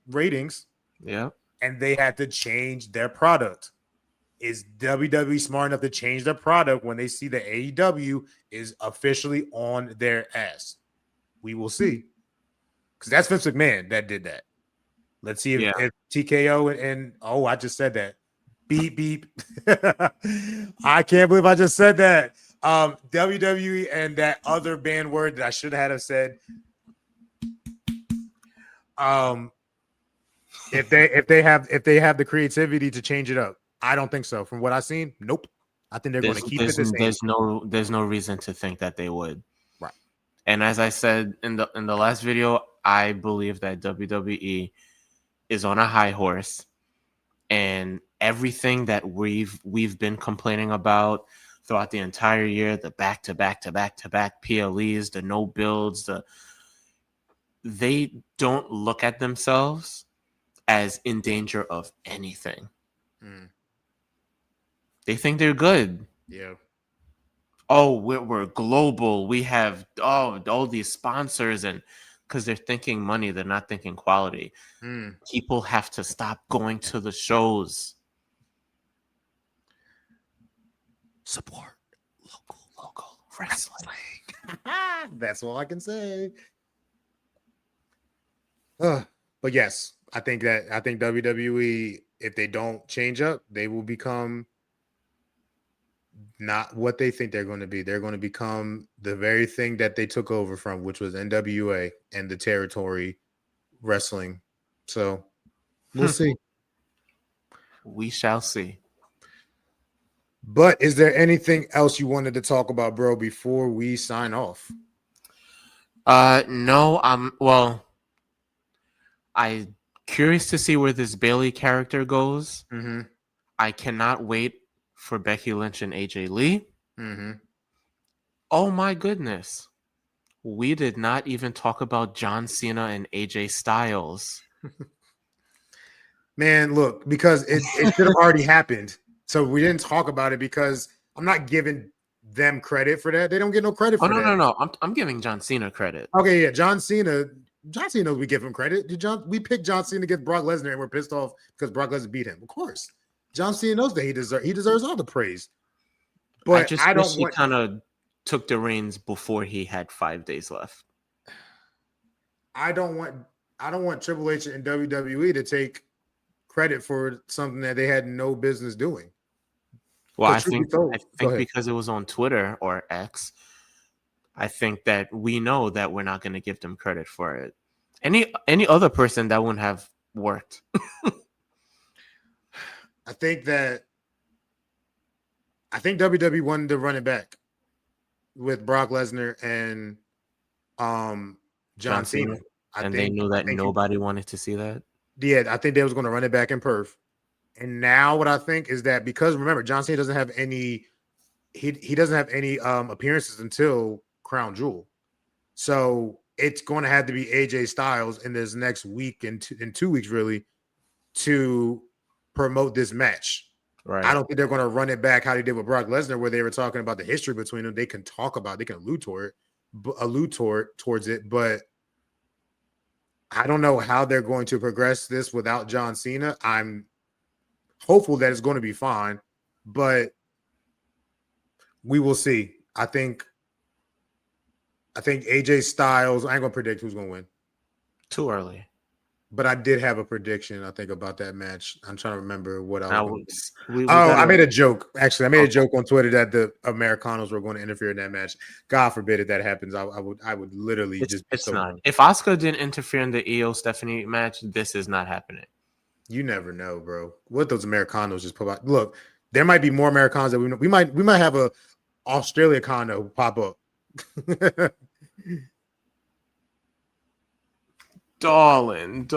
S1: ratings.
S2: Yeah.
S1: And they had to change their product. Is WWE smart enough to change their product when they see that AEW is officially on their ass? We will see. Because that's Vince McMahon that did that. Let's see if TKO and I just said that. Beep, beep. I can't believe I just said that. WWE and that other banned word that I should have said. If they have the creativity to change it up, I don't think so. From what I've seen, nope. I think they're going to keep it the same.
S2: There's no reason to think that they would.
S1: Right.
S2: And as I said in the last video, I believe that WWE is on a high horse, and everything that we've been complaining about throughout the entire year, the back to back PLEs, the no builds, they don't look at themselves as in danger of anything. They think they're good.
S1: Yeah.
S2: Oh, we're global. We have all these sponsors, and because they're thinking money, they're not thinking quality. People have to stop going to the shows. Support local wrestling.
S3: That's all I can say. But yes, I think WWE, if they don't change up, they will become not what they think they're going to be. They're going to become the very thing that they took over from, which was NWA and the territory wrestling. So we'll see.
S2: We shall see.
S3: But is there anything else you wanted to talk about, bro, before we sign off?
S2: No, I'm curious to see where this Bailey character goes.
S3: Mm-hmm.
S2: I cannot wait for Becky Lynch and AJ Lee.
S3: Mm-hmm.
S2: Oh my goodness. We did not even talk about John Cena and AJ Styles.
S3: Man, look, because it should have already happened. So we didn't talk about it because I'm not giving them credit for that. They don't get no credit for that.
S2: No. I'm giving John Cena credit.
S3: Okay, yeah, John Cena knows we give him credit. We picked John Cena against Brock Lesnar and we're pissed off because Brock Lesnar beat him. Of course. John Cena knows that he deserves all the praise. But
S2: I wish he kind of took the reins before he had 5 days left.
S3: I don't want Triple H and WWE to take credit for something that they had no business doing.
S2: Well, I think because it was on Twitter or X, I think that we know that we're not going to give them credit for it. Any other person that wouldn't have worked.
S3: I think WWE wanted to run it back with Brock Lesnar and John Cena.
S2: They knew that nobody wanted to see that.
S3: Yeah, I think they was going to run it back in Perth. And now what I think is that because remember, John Cena doesn't have any he doesn't have any appearances until Crown Jewel. So it's going to have to be AJ Styles in this next week in 2 weeks really to promote this match.
S2: Right.
S3: I don't think they're going to run it back how they did with Brock Lesnar, where they were talking about the history between them. They can allude towards it, but I don't know how they're going to progress this without John Cena. I'm hopeful that it's going to be fine, but we will see. I think AJ Styles, I ain't going to predict who's going to win.
S2: Too early.
S3: But I did have a prediction, I think, about that match. I'm trying to remember what I was.
S2: I
S3: made a joke. Actually, I made a joke on Twitter that the Americanos were going to interfere in that match. God forbid if that happens. I would literally just.
S2: It's not. Wrong. If Asuka didn't interfere in the Io Stephanie match, this is not happening.
S3: You never know, bro. What those Americanos just put out. Look, there might be more Americanos that we might have a Australia Cono pop up.
S2: Darling.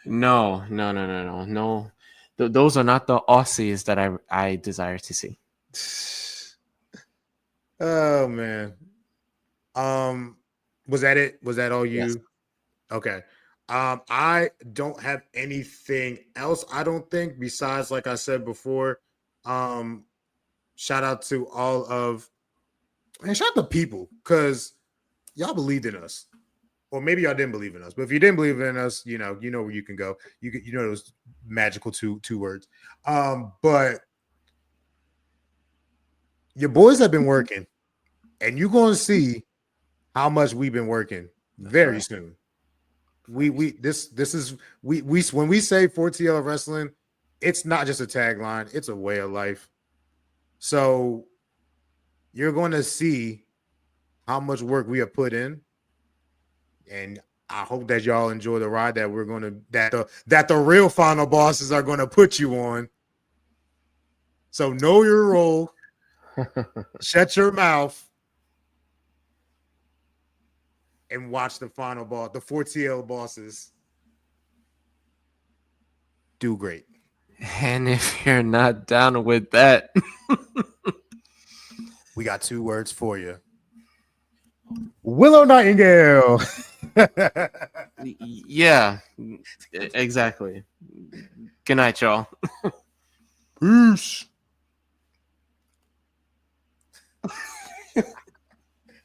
S2: No. Those are not the Aussies that I desire to see.
S3: Oh man. Was that it? Was that all you?
S2: Yes.
S3: Okay. I don't have anything else. I don't think besides, like I said before, shout out to all of, and shout out to people because y'all believed in us. Or maybe y'all didn't believe in us, but if you didn't believe in us, you know where you can go. You know those magical two words. But your boys have been working, and you're going to see how much we've been working very soon. This is when we say 4TL Wrestling, it's not just a tagline; it's a way of life. So you're going to see how much work we have put in. And I hope that y'all enjoy the ride that that the real final bosses are going to put you on. So know your role. Shut your mouth. And watch the final boss, the 4TL bosses do great.
S2: And if you're not down with that,
S3: we got 2 words for you. Willow Nightingale.
S2: Yeah, exactly. Good night, y'all.
S3: Peace.